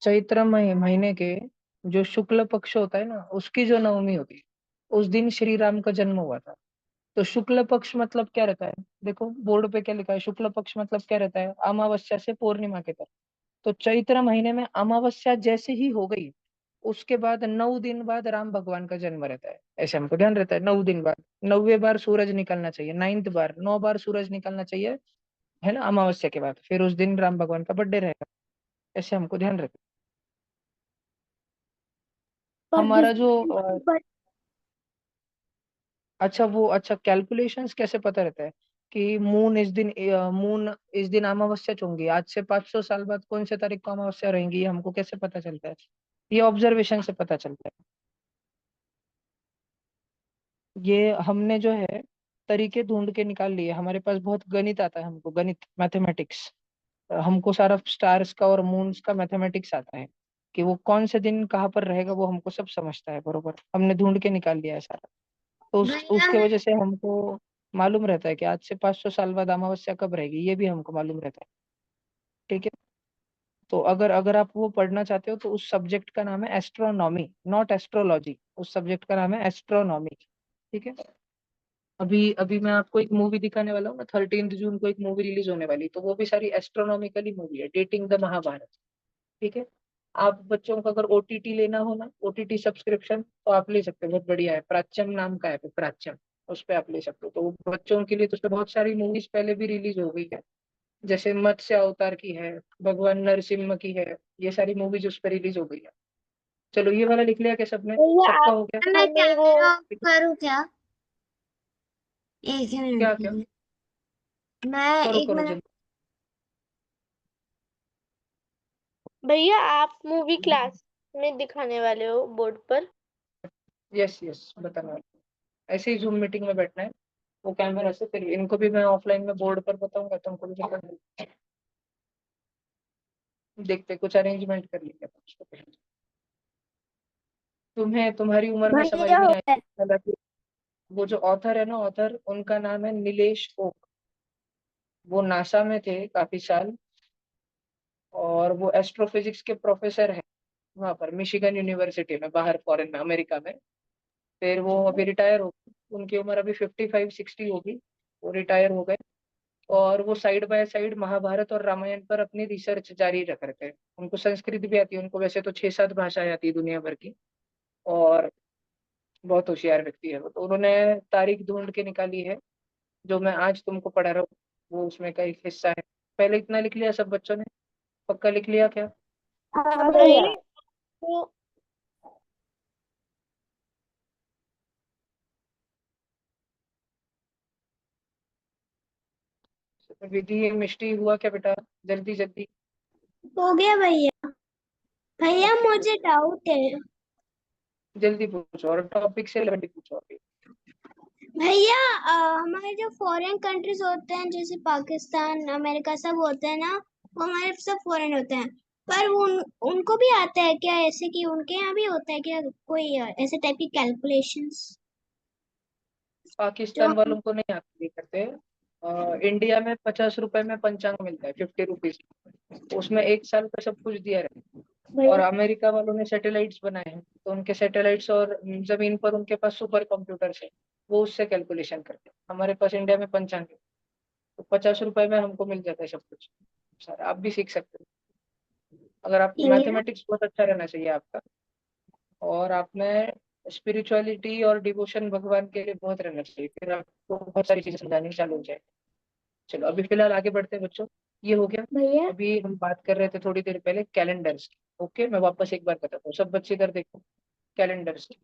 चैत्र महीने के जो शुक्ल पक्ष होता है ना, उसकी जो नवमी होती है, उस दिन श्री राम का जन्म हुआ था। तो शुक्ल पक्ष मतलब क्या रहता है? देखो बोर्ड पे क्या लिखा है। शुक्ल पक्ष मतलब क्या रहता है? अमावस्या से पूर्णिमा के तक। तो चैत्र महीने में अमावस्या जैसे ही हो गई, उसके बाद 9 दिन बाद राम भगवान का जन्म रहता है। ऐसे हमको ध्यान रहता है। 9 दिन बाद 9वें बार सूरज निकलना चाहिए। 9th बार 9 बार सूरज निकलना चाहिए, है ना, अमावस्या के बाद। फिर उस दिन राम भगवान का बर्थडे रहेगा। ऐसे हमको ध्यान रखना। पर हमारा जो दिसंबर पर। अच्छा वो अच्छा कैलकुलेशंस कैसे पता रहता है कि मून इस दिन अमावस्या होंगी? आज से 500 साल बाद कौन से तारीख को अमावस्या रहेंगी, ये हमको कैसे पता चलता है? ये ऑब्जर्वेशन से पता चलता है। ये हमने जो है तरीके ढूंढ के निकाल लिए। हमारे पास बहुत गणित आता है, हमको गणित, मैथमेटिक्स। हमको सारा स्टार्स का और मून्स का मैथमेटिक्स आता है कि वो कौन से दिन कहाँ पर रहेगा, वो हमको सब समझता है बरोबर। हमने ढूंढ के निकाल लिया है सारा। तो भैया उसके मैं वजह से हमको मालूम रहता है कि आज से 500 साल बाद अमावस्या कब रहेगी, ये भी हमको मालूम रहता है। ठीक है। तो अगर अगर आप वो पढ़ना चाहते हो तो उस सब्जेक्ट का नाम है एस्ट्रोनॉमी, नॉट एस्ट्रोलॉजी। उस सब्जेक्ट का नाम है एस्ट्रोनॉमी। ठीक है। अभी अभी मैं आपको एक मूवी दिखाने वाला हूँ ना। 13 जून को एक मूवी रिलीज होने वाली, तो वो भी सारी एस्ट्रोनॉमिकली मूवी है, डेटिंग द महाभारत। ठीक है। आप बच्चों को अगर ओटीटी लेना हो ना, ओटीटी सब्सक्रिप्शन, तो आप ले सकते हो। बहुत बढ़िया है, प्राच्यम नाम का है, प्राच्यम। उस पे आप ले सकते हो। तो वो बच्चों के लिए तो उसपे बहुत सारी मूवीज पहले भी रिलीज हो गई है। जैसे मत्स्य अवतार की है, भगवान नरसिम्हा की है। ये सारी मूवीज उस पर रिलीज हो गई है। चलो ये वाला लिख लिया क्या सबने? भैया सबका आप हो गया? मैं हमें वो कैमरा ऑफ करूँ क्या? एक ही क्या मिनट क्या? के लिए। मैं करो एक करो मिनट। जल्दी। भैया आप मूवी क्लास में दिखाने वाले हो बोर्ड पर? यस यस, बताना। ऐसे ही जूम मीटिंग में बैठना है, वो कैमरा से, फिर इनको भी मैं ऑफलाइन में बोर्ड पर बताऊंगा, तुमको भी दिखा। देखते कुछ अरेंजमेंट कर लेंगे। तुम्हें तुम्हारी उम्र में समझ भैया नहीं हो आएगी, गया। हालांकि वो जो ऑथर है ना, ऑथर उनका नाम है नीलेश ओक। वो नासा में थे काफी साल, और वो एस्ट्रोफिजिक्स के प्रोफेसर हैं वहां पर मिशिगन यूनिवर्सिटी में, बाहर फॉरेन में, अमेरिका में। फिर वो अभी रिटायर हो गए, उनकी उम्र अभी 55-60 होगी। वो रिटायर हो गए, और वो साइड बाय साइड महाभारत और रामायण पर अपनी रिसर्च जारी रख रहे थे। उनको संस्कृत भी आती है, उनको वैसे तो 6-7 भाषाएं आती है दुनिया भर की। और बहुत होशियार व्यक्ति है वो। तो उन्होंने तारीख ढूंढ के निकाली है, जो मैं आज तुमको पढ़ा रहा हूँ, वो उसमें का एक हिस्सा है। पहले इतना लिख लिया सब बच्चों ने? पक्का लिख लिया क्या? हाँ भैया। भैया तो विधि मिष्टी हुआ क्या बेटा? जल्दी जल्दी। हो गया भैया। भैया ओके मुझे डाउट है। जल्दी पूछो, और टॉपिक से रिलेटेड पूछो अभी। भैया हमारे जो फॉरेन कंट्रीज होते हैं जैसे पाकिस्तान अमेरिका सब होते हैं ना, वो हमारे सब फॉरेन होते हैं। पर उनको भी आता है क्या, ऐसे कि उनके यहाँ भी होता है क्या कोई ऐसे टाइप की कैलकुलेशंस जो पाकिस्तान हम? वालों को नहीं आती करते। इंडिया में 50 रुपए में पंचांग मिलता है, 50 रुपीज। उसमें एक साल का सब कुछ दिया रहता है। और भैया अमेरिका वालों ने सैटेलाइट्स बनाए हैं, तो उनके सैटेलाइट्स और जमीन पर उनके पास सुपर कंप्यूटर्स है, वो उससे कैलकुलेशन करते हैं। हमारे पास इंडिया में पंचांग है, तो 50 रुपए में हमको मिल जाता है सब कुछ। सर आप भी सीख सकते हो, अगर आप भैया मैथमेटिक्स बहुत अच्छा रहना चाहिए आपका, और आप में स्पिरिचुअलिटी और डिवोशन भगवान के लिए बहुत रहना चाहिए, फिर आपको बहुत सारी चीजें समझानी चालू हो जाए। चलो अभी फिलहाल आगे बढ़ते हैं बच्चों। ये हो गया। भैया अभी हम बात कर रहे थे थोड़ी देर पहले कैलेंडर्स की। ओके, मैं वापस एक बार बताता हूँ, सब बच्चे इधर देखो। कैलेंडर्स की,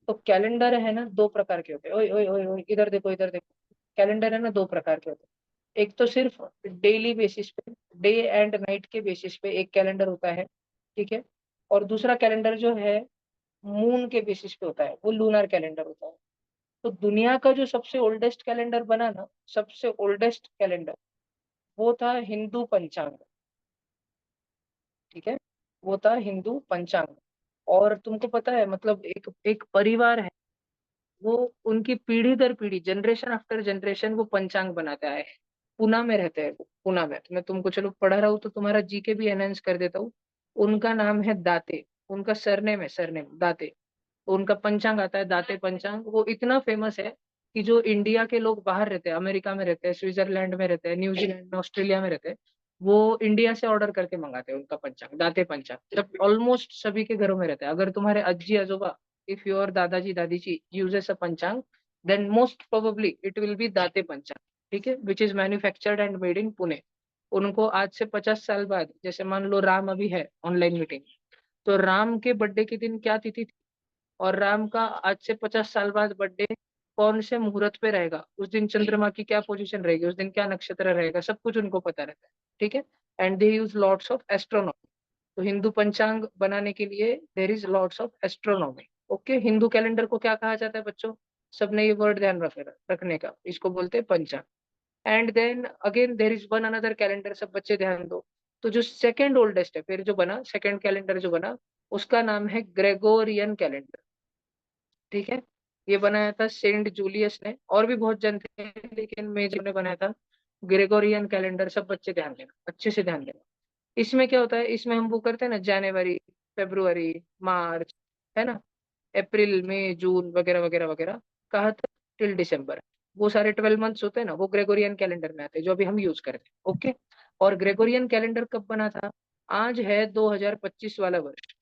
तो कैलेंडर है ना दो प्रकार के होते हैं। ओए ओए ओए ओए, इधर देखो इधर देखो। कैलेंडर है ना दो प्रकार के होते हैं। एक तो सिर्फ डेली बेसिस पे, डे एंड नाइट के बेसिस पे एक कैलेंडर होता है, ठीक है। और दूसरा कैलेंडर जो है मून के बेसिस पे होता है, वो लूनर कैलेंडर होता है। तो दुनिया का जो सबसे ओल्डेस्ट कैलेंडर बना ना, सबसे ओल्डेस्ट कैलेंडर, वो था हिंदू पंचांग, ठीक है। वो था हिंदू पंचांग। और तुमको पता है, मतलब एक एक परिवार है, वो उनकी पीढ़ी दर पीढ़ी, जनरेशन आफ्टर जनरेशन, वो पंचांग बनाता है। पुणे में रहते हैं वो, पुणे में। तो मैं तुमको चलो पढ़ा रहा हूँ तो तुम्हारा जीके भी एनहांस कर देता हूँ। उनका नाम है दाते, उनका सरनेम है, सरनेम दाते। तो उनका पंचांग आता है दाते पंचांग। वो इतना फेमस है कि जो इंडिया के लोग बाहर रहते हैं, अमेरिका में रहते हैं, स्विट्जरलैंड में रहते हैं, न्यूजीलैंड में, ऑस्ट्रेलिया में रहते हैं, वो इंडिया से ऑर्डर करके मंगाते हैं उनका पंचांग, दाते पंचांग। जब ऑलमोस्ट सभी के घरों में रहता है। अगर तुम्हारे अज्जी अजोबा, इफ योर दादाजी दादी जी uses a panchang, then most probably it will be Date panchang, ठीक है, which is manufactured and made in Pune. उनको आज से 50 साल बाद, जैसे मान लो राम अभी है ऑनलाइन मीटिंग, तो राम के बर्थडे के दिन क्या तिथि थी, और राम का आज से 50 साल बाद बर्थडे कौन से मुहूर्त पे रहेगा, उस दिन चंद्रमा की क्या पोजीशन रहेगी, उस दिन क्या नक्षत्र रहेगा, सब कुछ उनको पता रहता है, ठीक है। And they use lots of astronomy. तो हिंदू पंचांग बनाने के लिए there is lots of astronomy. Okay, Hindu calendar को क्या कहा जाता है बच्चों? सबने ये वर्ड ध्यान रखने का, इसको बोलते हैं panchang. And then again there is one another calendar, सब बच्चे ध्यान दो। तो जो सेकंड ओल्डेस्ट है, फिर जो बना सेकंड कैलेंडर जो बना, उसका नाम है ग्रेगोरियन कैलेंडर, ठीक है। ये बनाया था सेंट जूलियस ने, और भी बहुत जन थे, लेकिन मेजर ने बनाया था ग्रेगोरियन कैलेंडर। सब बच्चे ध्यान देना, अच्छे से ध्यान देना। इसमें क्या होता है, इसमें हम वो करते हैं ना, जनवरी, फेब्रुवरी, मार्च, है ना, अप्रैल मई जून वगैरह वगैरह वगैरह, कहा था टिल दिसंबर, वो सारे 12 मंथ्स होते हैं ना, वो ग्रेगोरियन कैलेंडर में आते हैं, जो अभी हम यूज करते हैं। ओके, और ग्रेगोरियन कैलेंडर कब बना था? आज है 2025 वाला वर्ष।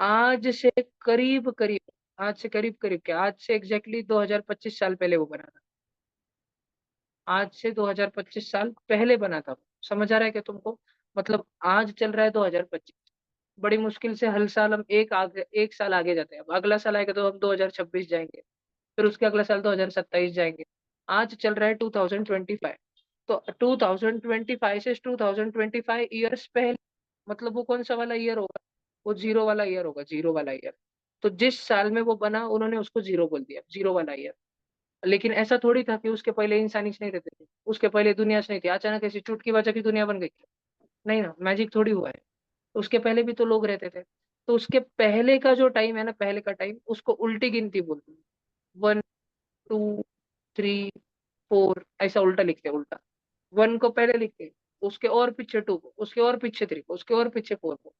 आज से करीब करीब, आज से करीब करीब क्या, आज से एग्जैक्टली 2025 साल पहले वो बना था। आज से 2025 साल पहले बना था। समझ आ रहा है क्या तुमको? मतलब आज चल रहा है 2025, बड़ी मुश्किल से हर साल हम एक साल आगे जाते हैं। अब अगला साल आएगा तो हम 2026 जाएंगे, फिर उसके अगला साल 2027 जाएंगे। आज चल रहा है 2025। तो 2025 से 2025 ईयर्स पहले, मतलब वो कौन सा वाला ईयर होगा? वो जीरो वाला ईयर होगा, जीरो वाला ईयर। तो जिस साल में वो बना उन्होंने उसको जीरो बोल दिया, जीरो वाला ईयर। लेकिन ऐसा थोड़ी था कि उसके पहले इंसान ही नहीं रहते थे, उसके पहले दुनिया से नहीं थी, अचानक ऐसी चुटकी बजा की दुनिया बन गई। नहीं ना, मैजिक थोड़ी हुआ है। उसके पहले भी तो लोग रहते थे। तो उसके पहले का जो टाइम है ना, पहले का टाइम, उसको उल्टी गिनती बोलते हैं। 1, 2, 3, 4, ऐसा उल्टा लिखते हैं, उल्टा। 1 को पहले लिखते हैं, उसके और पीछे 2 को, उसके और पीछे 3 को, उसके और पीछे 4 को।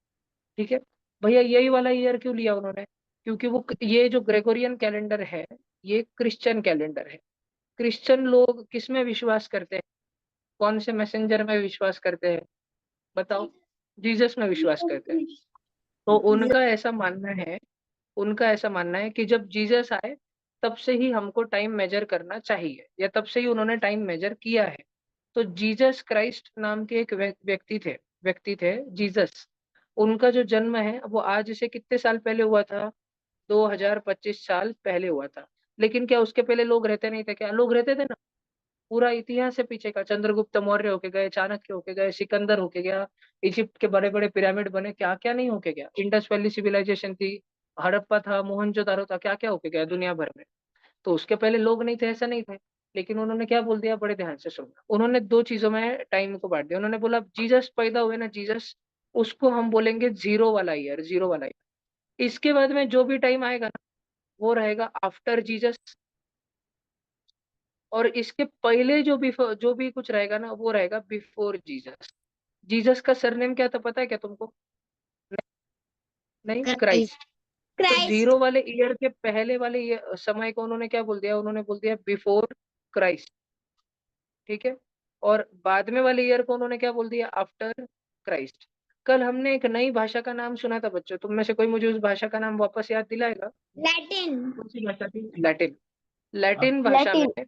ठीक है भैया, यही वाला ईयर क्यों लिया उन्होंने? क्योंकि वो ये जो ग्रेगोरियन कैलेंडर है, ये क्रिश्चियन कैलेंडर है। क्रिश्चियन लोग किस में विश्वास करते हैं? कौन से मैसेंजर में विश्वास करते हैं? बताओ। जीसस में विश्वास करते हैं। तो उनका ऐसा मानना है कि जब जीसस आए तब से ही हमको टाइम मेजर करना चाहिए, या तब से ही उन्होंने टाइम मेजर किया है। तो जीसस क्राइस्ट नाम के एक व्यक्ति थे जीसस। उनका जो जन्म है वो आज से कितने साल पहले हुआ था? 2025 साल पहले हुआ था। लेकिन क्या उसके पहले लोग रहते नहीं थे? क्या लोग रहते थे ना। पूरा इतिहास है पीछे का, चंद्रगुप्त मौर्य होके गए, चाणक्य होके गए, सिकंदर होके गया, इजिप्ट के बड़े बड़े पिरामिड बने, क्या क्या नहीं होके गया। इंडस वैली सिविलाइजेशन थी, हड़प्पा था, मोहनजोदारो था, क्या क्या होके गया दुनिया भर में। तो उसके पहले लोग नहीं थे, ऐसा नहीं थे। लेकिन उन्होंने क्या बोल दिया, बड़े ध्यान से सुनना, उन्होंने दो चीजों में टाइम को बांट दिया। उन्होंने बोला जीसस पैदा हुए ना, जीसस, उसको हम बोलेंगे जीरो वाला ईयर, जीरो वाला ईयर। इसके बाद में जो भी टाइम आएगा ना, वो रहेगा आफ्टर जीसस। और इसके पहले जो भी कुछ रहेगा ना, वो रहेगा बिफोर जीसस। जीसस का सरनेम क्या था पता है क्या तुमको? नहीं, क्राइस्ट। तो क्राइस्ट। जीरो वाले ईयर के पहले वाले समय को उन्होंने क्या बोल दिया? उन्होंने बोल दिया बिफोर क्राइस्ट। ठीक है। और बाद में वाले ईयर को उन्होंने क्या बोल दिया? After Christ. कल हमने एक नई भाषा का नाम सुना था बच्चों, तुम में से कोई मुझे उस भाषा का नाम वापस याद दिलाएगा? लैटिन। कौन सी भाषा थी? लैटिन। लैटिन भाषा में लैटिन।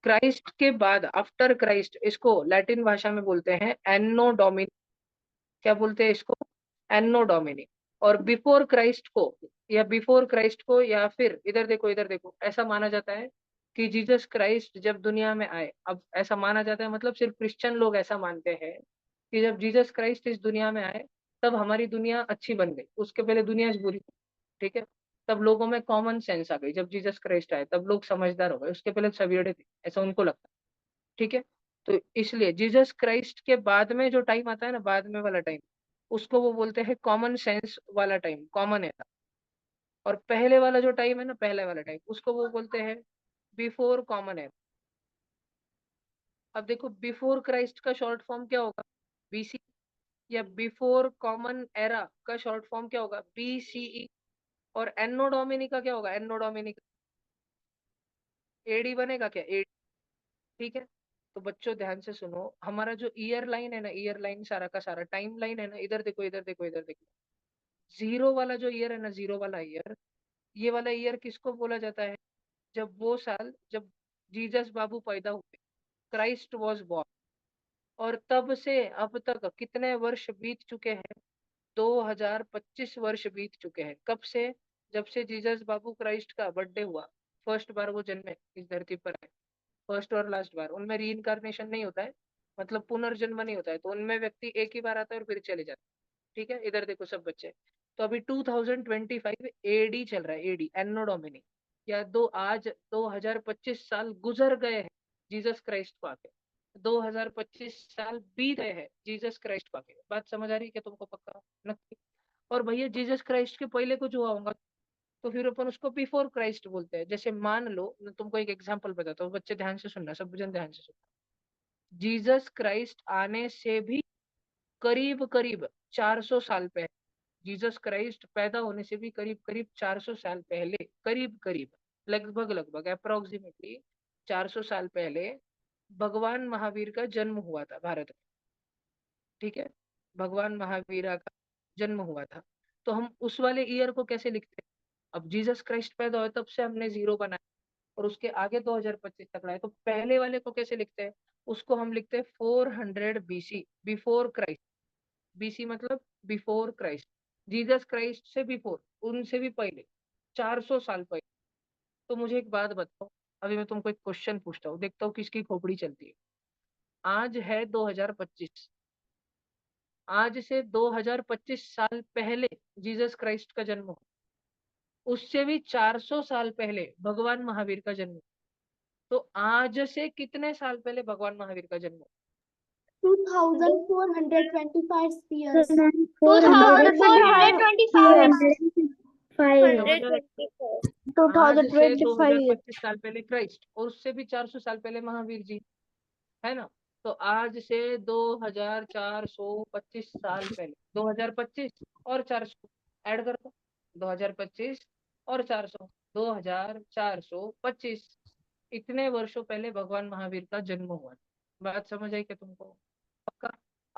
क्राइस्ट के बाद, आफ्टर क्राइस्ट, इसको लैटिन भाषा में बोलते हैं एन्नो डोमिनी। क्या बोलते हैं इसको? एन्नो डोमिनी। और बिफोर क्राइस्ट को, या फिर इधर देखो, इधर देखो, ऐसा माना जाता है कि जीसस क्राइस्ट जब दुनिया में आए, अब ऐसा माना जाता है, मतलब सिर्फ क्रिश्चियन लोग ऐसा मानते हैं कि जब जीसस क्राइस्ट इस दुनिया में आए तब हमारी दुनिया अच्छी बन गई, उसके पहले दुनिया बुरी थी। ठीक है। तब लोगों में कॉमन सेंस आ गई, जब जीसस क्राइस्ट आए तब लोग समझदार हो गए, उसके पहले सवेड़े थे, ऐसा उनको लगता है। ठीक है। तो इसलिए जीसस क्राइस्ट के बाद में जो टाइम आता है ना, बाद में वाला टाइम, उसको वो बोलते हैं कॉमन सेंस वाला टाइम, कॉमन है। और पहले वाला जो टाइम है ना, पहले वाला टाइम, उसको वो बोलते हैं बिफोर कॉमन है। अब देखो, बिफोर क्राइस्ट का शॉर्ट फॉर्म क्या होगा? बीसी। या बिफोर कॉमन एरा का शॉर्ट फॉर्म क्या होगा? बीसीई। और एनो डोमिनी का क्या होगा? एनो डोमिनी का एडी बनेगा क्या? एडी। ठीक है। तो बच्चों ध्यान से सुनो, हमारा जो ईयर लाइन है ना, ईयर लाइन सारा का सारा टाइम लाइन है ना, इधर देखो, इधर देखो, इधर देखो। जीरो वाला जो ईयर है ना, जीरो वाला ईयर, ये वाला ईयर किसको बोला जाता है? जब जीसस बाबू पैदा हुए, क्राइस्ट वॉज बॉर्न। और तब से अब तक कितने वर्ष बीत चुके हैं? 2025 वर्ष बीत चुके हैं। कब से? जब से जीसस बाबू क्राइस्ट का बर्थडे हुआ, फर्स्ट बार वो जन्मे, इस धरती पर आए, फर्स्ट और लास्ट बार। उनमें री इनकारनेशन नहीं होता है, मतलब पुनर्जन्म नहीं होता है। तो उनमें व्यक्ति एक ही बार आता है और फिर चले जाते हैं। ठीक है, इधर देखो सब बच्चे। तो अभी 2025 एडी चल रहा है, एडी, एनो डोमिनी। या 2025 साल गुजर गए हैं जीसस क्राइस्ट को आके। 2025 साल बीत गए हैं जीसस क्राइस्ट को आके। बात समझ आ रही है क्या तुमको? पक्का? नक्की? और भैया जीसस क्राइस्ट के पहले कुछ हुआ होगा, तो फिर अपन उसको बिफोर क्राइस्ट बोलते हैं। जैसे मान लो, मैं तुमको एक एग्जांपल बताता हूँ, बच्चे ध्यान से सुनना, सब जन ध्यान से सुनना। जीसस क्राइस्ट आने से भी करीब करीब 400 साल पहले, जीसस क्राइस्ट पैदा होने से भी करीब करीब 400 साल पहले, करीब करीब, लगभग लगभग अप्रोक्सीमेटली 400 साल पहले भगवान महावीर का जन्म हुआ था भारत में। ठीक है। भगवान महावीर का जन्म हुआ था। तो हम उस वाले ईयर को कैसे लिखते हैं? अब जीसस क्राइस्ट पैदा हुआ तब से हमने जीरो बनाया, और उसके आगे 2025 तक लाए, तो पहले वाले को कैसे लिखते हैं? उसको हम लिखते हैं 400 बीसी, बिफोर क्राइस्ट। बीसी मतलब बिफोर क्राइस्ट। जीसस क्राइस्ट से बिफोर, उनसे भी पहले, 400 साल पहले। तो मुझे एक बात बताओ, अभी मैं तुमको एक क्वेश्चन पूछता हूँ, देखता हूँ किसकी खोपड़ी चलती है। आज है 2025, आज से 2025 साल पहले जीसस क्राइस्ट का जन्म हुआ। उससे भी 400 साल पहले भगवान महावीर का जन्म हुआ। तो आज से कितने साल पहले भगवान महावीर का जन्म हुआ? 2425 years. 2425 समझ आया? 125. आज से 2025. 2025 साल पहले क्राइस्ट, और उससे भी 400 साल पहले महावीर जी, है ना? तो आज से 2425 साल पहले, 2025 और 400 ऐड कर दो, 2025 और 400, 2425, इतने वर्षों पहले भगवान महावीर का जन्म हुआ। बात समझ आई क्या तुमको? पक्का?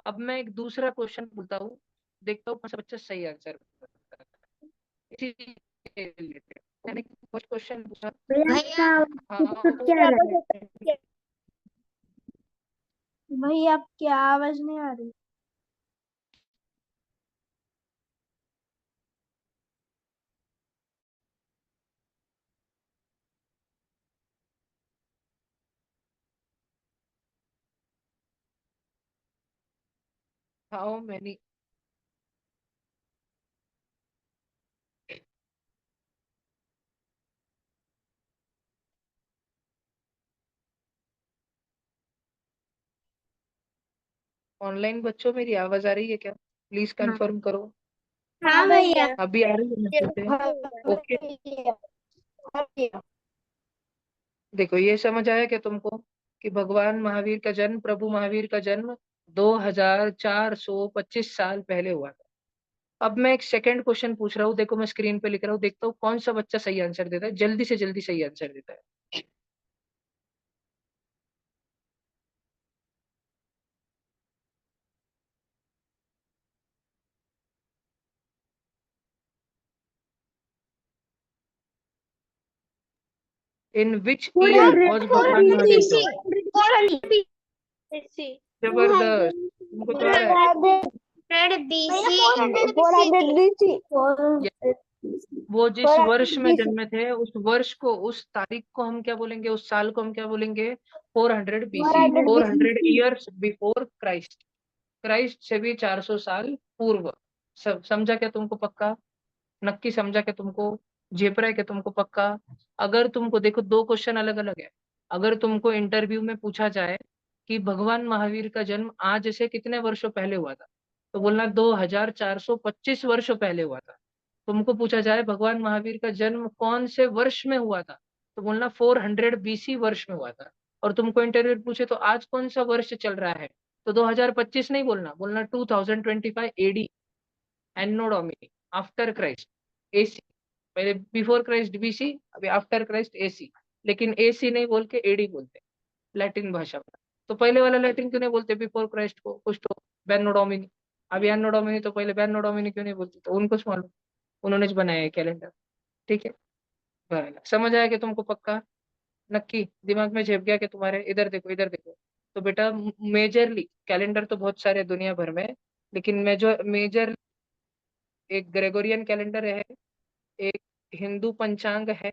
अब मैं एक दूसरा क्वेश्चन पूछता हूँ, देखता हूँ कौन सा बच्चा सही आंसर बताता है। इसी के related। मैंने फर्स्ट क्वेश्चन पूछा, भैया आपका हाँ, क्या रहा है? भाई आपकी आवाज नहीं आ रही। हाउ मैनी ऑनलाइन बच्चों, मेरी आवाज आ रही है क्या? प्लीज कंफर्म करो। हाँ भैया। अभी आ रही है मैसेज? ओके, देखो ये समझ आया क्या तुमको कि भगवान महावीर का जन्म, प्रभु महावीर का जन्म 2425 साल पहले हुआ था। अब मैं एक सेकंड क्वेश्चन पूछ रहा हूँ, देखो मैं स्क्रीन पे लिख रहा हूँ, देखता हूँ कौन सा बच्चा सही आंसर देता है, जल्दी से जल्दी सही आंसर देता है। इन विच ईयर वॉज भगवान महावीर born? जबरदस्त, तुमको तो आ रहा है। वो जिस वर्ष में जन्मे थे, उस वर्ष को, उस तारीख को हम क्या बोलेंगे, उस साल को हम क्या बोलेंगे? 400 BC, 400 years before Christ. Christ से भी 400 साल पूर्व। सब समझा क्या तुमको? पक्का? नक्की समझा क्या तुमको? झेप रहा है क्या तुमको? पक्का? अगर तुमको, देखो दो क्वेश्चन अलग अलग है। अगर तुमको इंटरव्यू में पूछा जाए कि भगवान महावीर का जन्म आज से कितने वर्षों पहले हुआ था, तो बोलना 2425 वर्षों पहले हुआ था। तुमको पूछा जाए भगवान महावीर का जन्म कौन से वर्ष में हुआ था, तो बोलना 400 BC वर्ष में हुआ था। और तुमको इंटरव्यू पूछे तो आज कौन सा वर्ष चल रहा है, तो 2025 नहीं बोलना, बोलना 2025 AD, एनो डोमिनी, आफ्टर क्राइस्ट, AC। पहले बिफोर क्राइस्ट BC, अभी आफ्टर क्राइस्ट AC। लेकिन AC नहीं बोल के AD बोलते लैटिन भाषा में। तो पहले वाला लैटिन क्यों नहीं बोलते बिफोर क्राइस्ट को? कुछ तो बेनो डोमिनी, अभी एनो डोमिनी, तो पहले बेनो डोमिनी क्यों नहीं बोलते? तो उनको मालूम, उन्होंने बनाया है कैलेंडर। ठीक है, बराबर। समझ आया कि तुमको? पक्का? नक्की? दिमाग में झेप गया कि तुम्हारे? इधर देखो, इधर देखो। तो बेटा मेजरली कैलेंडर तो बहुत सारे दुनिया भर में, लेकिन मेजर एक ग्रेगोरियन कैलेंडर है, एक हिंदू पंचांग है,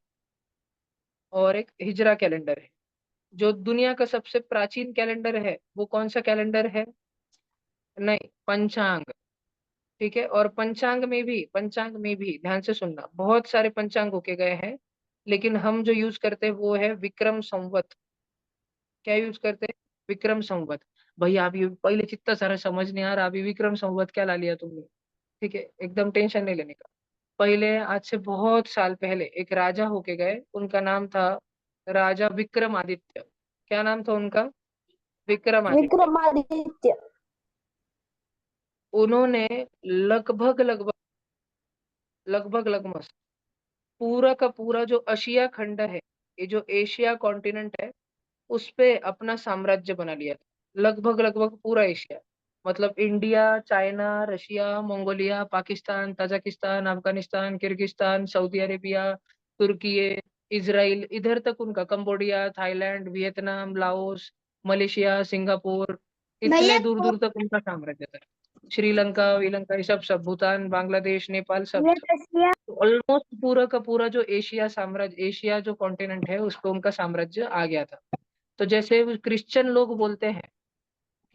और एक हिजरा कैलेंडर है। जो दुनिया का सबसे प्राचीन कैलेंडर है वो कौन सा कैलेंडर है? नहीं, पंचांग। ठीक है, और पंचांग में भी ध्यान से सुनना, बहुत सारे पंचांग होके गए हैं, लेकिन हम जो यूज करते हैं वो है विक्रम संवत। क्या यूज करते हैं? विक्रम संवत। भैया अभी पहले जितना सारा समझ नहीं आ रहा, अभी विक्रम संवत क्या ला लिया तुमने? ठीक है, एकदम टेंशन नहीं लेने का। पहले, आज से बहुत साल पहले एक राजा होके गए, उनका नाम था राजा विक्रमादित्य। क्या नाम था उनका? विक्रमादित्य। विक्रमादित्य। उन्होंने लगभग लगभग लगभग लगभग पूरा का पूरा जो एशिया खंड है, ये जो एशिया कॉन्टिनेंट है, उस पे अपना साम्राज्य बना लिया था। लगभग लगभग पूरा एशिया, मतलब India, China, Russia, Mongolia, Pakistan, Tajikistan, Afghanistan, Kyrgyzstan, Saudi Arabia, तुर्की, इजराइल, इधर तक उनका, Cambodia, Thailand, Vietnam, Laos, Malaysia, Singapore, इतने भैया दूर दूर तक उनका साम्राज्य था। श्रीलंका विलंका ये सब भूटान बांग्लादेश नेपाल सब ये रसिया ऑलमोस्ट पूरा का पूरा जो एशिया साम्राज्य, एशिया जो कॉन्टिनेंट है उसको उनका साम्राज्य आ गया था। तो जैसे वो क्रिश्चियन लोग बोलते हैं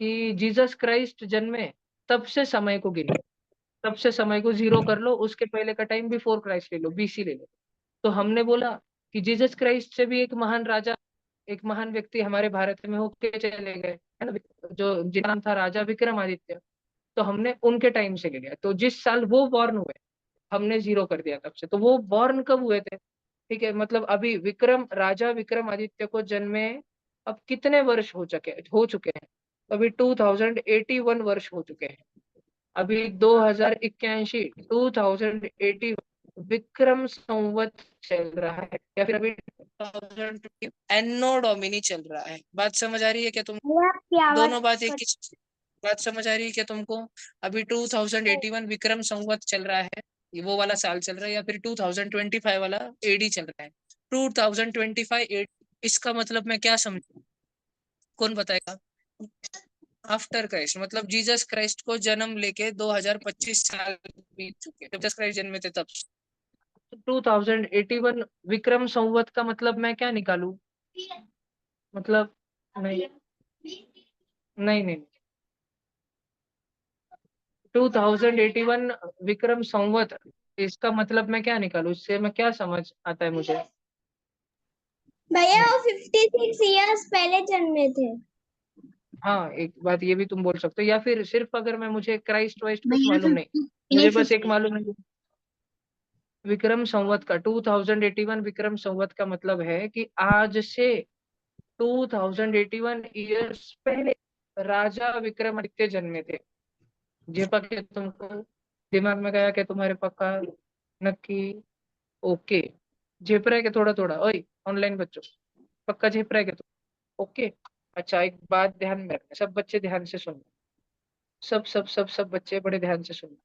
कि जीसस क्राइस्ट जन्मे तब से समय को गिनो, तब से समय को जीरो कर लो, उसके पहले का टाइम बिफोर क्राइस्ट ले लो, बीसी ले लो। तो हमने बोला कि जीसस क्राइस्ट से भी एक महान राजा, एक महान व्यक्ति हमारे भारत में होके चले गए, है ना, जो जिनका नाम था राजा विक्रमादित्य। तो हमने उनके टाइम से ले लिया, तो जिस साल वो बॉर्न हुए हमने जीरो कर दिया तब से। तो वो बॉर्न कब हुए थे, ठीक है, मतलब अभी राजा विक्रमादित्य को जन्मे अब कितने वर्ष हो चुके हैं, अभी 2081 वर्ष हो चुके हैं। अभी 2081 2080 विक्रम संवत चल रहा है, या फिर अभी 2020 एनो डोमिनी चल रहा है। बात समझ आ रही है क्या तुम? भैया आपकी आवाज दोनों बात एक ही बात समझ आ रही है क्या तुमको? अभी 2081 विक्रम संवत चल रहा है, ये वो वाला साल चल रहा है, या फिर 2025 वाला एडी चल रहा है? 2025 एडी, इसका मतलब मैं क्या समझू, कौन बताएगा? आफ्टर क्राइस्ट, मतलब जीसस क्राइस्ट को जन्म लेके 2025 साल बीत चुके, जब जीसस क्राइस्ट जन्मे थे तब। 2081 विक्रम संवत का मतलब मैं क्या निकालू, मतलब नहीं नहीं नहीं 2081 विक्रम संवत, इसका मतलब मैं क्या निकालू, इससे मैं क्या समझ आता है मुझे? भैया वो 56 इयर्स पहले जन्मे थे। हाँ, एक बात ये भी तुम बोल सकते हो, या फिर सिर्फ अगर मैं, मुझे क्राइस्ट वाइस्ट कुछ भैया मालूम नहीं, 50 मुझे ये बस एक 50 मालूम है विक्रम संवत का 2081 विक्रम संवत का मतलब है कि आज से 2081 ईयर्स पहले राजा विक्रमादित्य जन्मे थे। जे पक्के तुमको दिमाग में गया कि तुम्हारे पक्का नक्की ओके झेप रहा है कि थोड़ा थोड़ा, ओए ऑनलाइन बच्चों, पक्का झेप रहा है कि तुम ओके? अच्छा, एक बात ध्यान में रखना, सब बच्चे ध्यान से सुनना, सब बच्चे बड़े ध्यान से सुनना।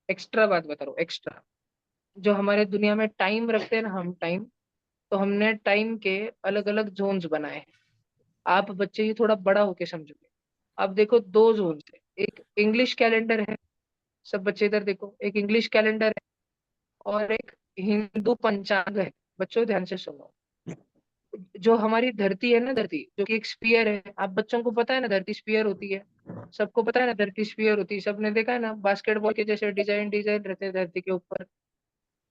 एक्स्ट्रा बात बता रहा हूँ, एक्स्ट्रा जो हमारे दुनिया में टाइम रखते हैं ना हम, टाइम, तो हमने टाइम के अलग अलग जोन्स बनाए हैं। आप बच्चे ही थोड़ा बड़ा होके समझोगे। अब देखो, दो जोन है, एक इंग्लिश कैलेंडर है, सब बच्चे इधर देखो, एक इंग्लिश कैलेंडर है और एक हिंदू पंचांग है। बच्चों ध्यान से सुनो, जो हमारी धरती है ना, धरती जो कि एक स्फीयर है, आप बच्चों को पता है ना धरती स्फीयर होती है, सबको पता है ना धरती स्फीयर होती है, सबने देखा है ना, बास्केटबॉल के जैसे डिजाइन डिजाइन रहते हैं धरती के ऊपर,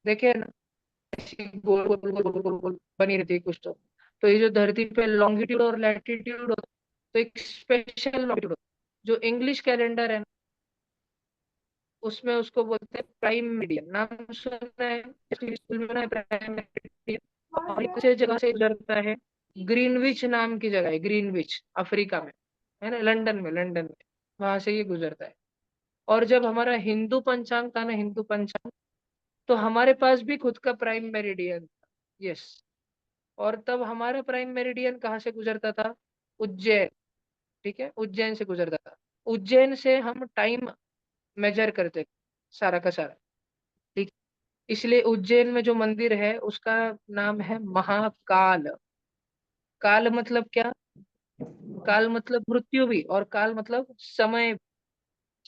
देखे है ना, ऐसी गोल गोल गोल गोल गोल गोल बनी रहती है कुछ तो ये जो धरती पे लॉन्गिट्यूड और लैटिट्यूड होता है, तो एक स्पेशल लॉन्गिट्यूड, जो इंग्लिश कैलेंडर है ना, उसमें उसको बोलते हैं प्राइम मेरिडियन, नाम सुना है स्कूल में ना, प्राइम मेरिडियन। और एक से जगह से गुजरता है, ग्रीनविच नाम की जगह है, ग्रीनविच अफ्रीका में है ना, लंदन में वहां से ये गुजरता है। और जब हमारा हिंदू पंचांग था ना, हिंदू पंचांग, तो हमारे पास भी खुद का प्राइम मेरिडियन, यस। और तब हमारा प्राइम मेरिडियन कहाँ से गुजरता था? उज्जैन, ठीक है, उज्जैन से गुजरता था। उज्जैन से हम टाइम मेजर करते थे, सारा का सारा, ठीक। इसलिए उज्जैन में जो मंदिर है उसका नाम है महाकाल। काल मतलब क्या? काल मतलब मृत्यु भी, और काल मतलब समय,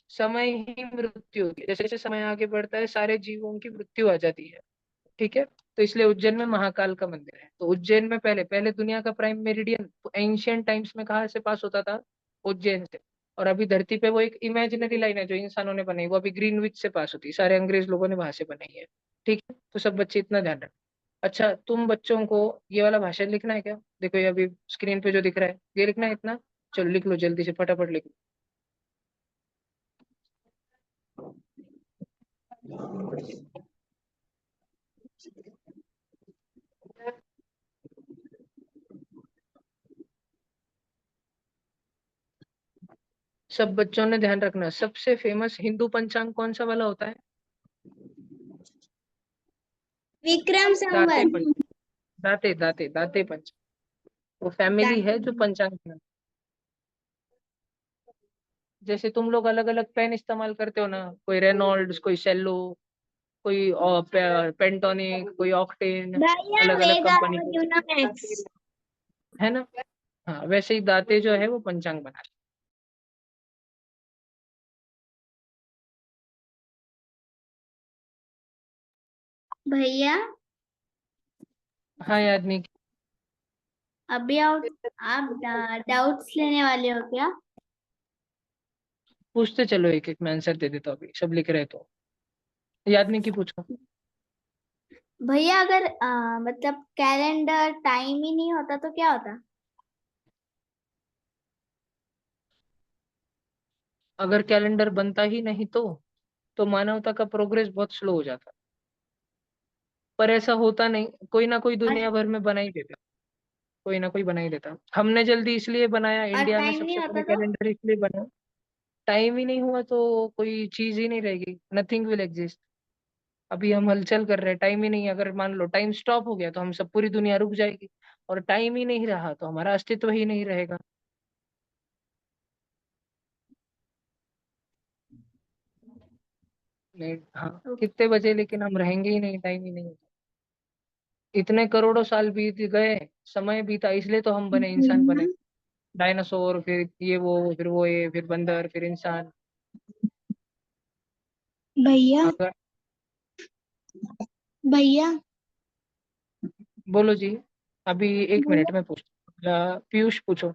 समय ही मृत्यु होती है, जैसे जैसे समय आगे बढ़ता है सारे जीवों की मृत्यु आ जाती है, ठीक है। तो इसलिए उज्जैन में महाकाल का मंदिर है। तो उज्जैन में पहले पहले दुनिया का प्राइम मेरिडियन एंशियंट टाइम्स में कहाँ से पास होता था? उज्जैन से। और अभी धरती पे वो एक इमेजिनरी लाइन है जो इंसानों ने बनाई, वो अभी ग्रीनविच से पास होती है, सारे अंग्रेज लोगों ने वहां से बनाई है, ठीक है। तो सब बच्चे इतना ध्यान रखें। अच्छा, तुम बच्चों को ये वाला भाषण लिखना है क्या? देखो ये अभी स्क्रीन पे जो दिख रहा है, ये लिखना है इतना, चलो लिख लो जल्दी से, फटाफट लिख लो। सब बच्चों ने ध्यान रखना, सबसे फेमस हिंदू पंचांग कौन सा वाला होता है? विक्रम दाते संवत। पंचांग, दाते पंचांग, वो फैमिली है जो पंचांग है। जैसे तुम लोग अलग अलग पेन इस्तेमाल करते हो ना, कोई रेनॉल्ड्स, कोई सेलो, कोई पेंटोनिक, कोई ऑक्टेन, भैया अलग अलग वेगा कंपनी और के, यूनामैक्स। है ना। हाँ, वैसे ही दाते जो है वो पंचांग बना भैया हाँ यादनी, अभी आप डाउट्स लेने वाले हो क्या? पूछते चलो, एक एक मैं आंसर दे देता हूँ, अभी सब लिख रहे तो। यादनी की पूछो। भैया अगर मतलब कैलेंडर टाइम ही नहीं होता तो क्या होता? अगर कैलेंडर बनता ही नहीं तो मानवता का प्रोग्रेस बहुत स्लो हो जाता। पर ऐसा होता नहीं, कोई ना कोई और दुनिया भर में बना ही देता, कोई ना कोई बना ही देता। हमने जल्दी इसलिए बनाया, इंडिया में टाइम नहीं सबसे होता पहले तो? कैलेंडर इसलिए बना। टाइम ही नहीं हुआ तो कोई चीज ही नहीं रहेगी, नथिंग विल एग्जिस्ट। अभी हम हलचल कर रहे हैं, टाइम ही नहीं है। अगर मान लो टाइम स्टॉप हो गया तो हम सब, पूरी दुनिया रुक जाएगी। और टाइम ही नहीं रहा तो हमारा अस्तित्व ही नहीं रहेगा। नहीं, हाँ, कितने बजे, लेकिन हम रहेंगे ही नहीं, टाइम ही नहीं होगा। इतने करोड़ों साल बीत गए, समय बीता, इसलिए तो हम बने, इंसान बने। भैया डायनासोर, फिर ये वो, फिर वो ये, फिर बंदर, फिर इंसान। भैया अगर, भैया बोलो जी। अभी एक मिनट भैया में पूछता, पीयूष पूछो।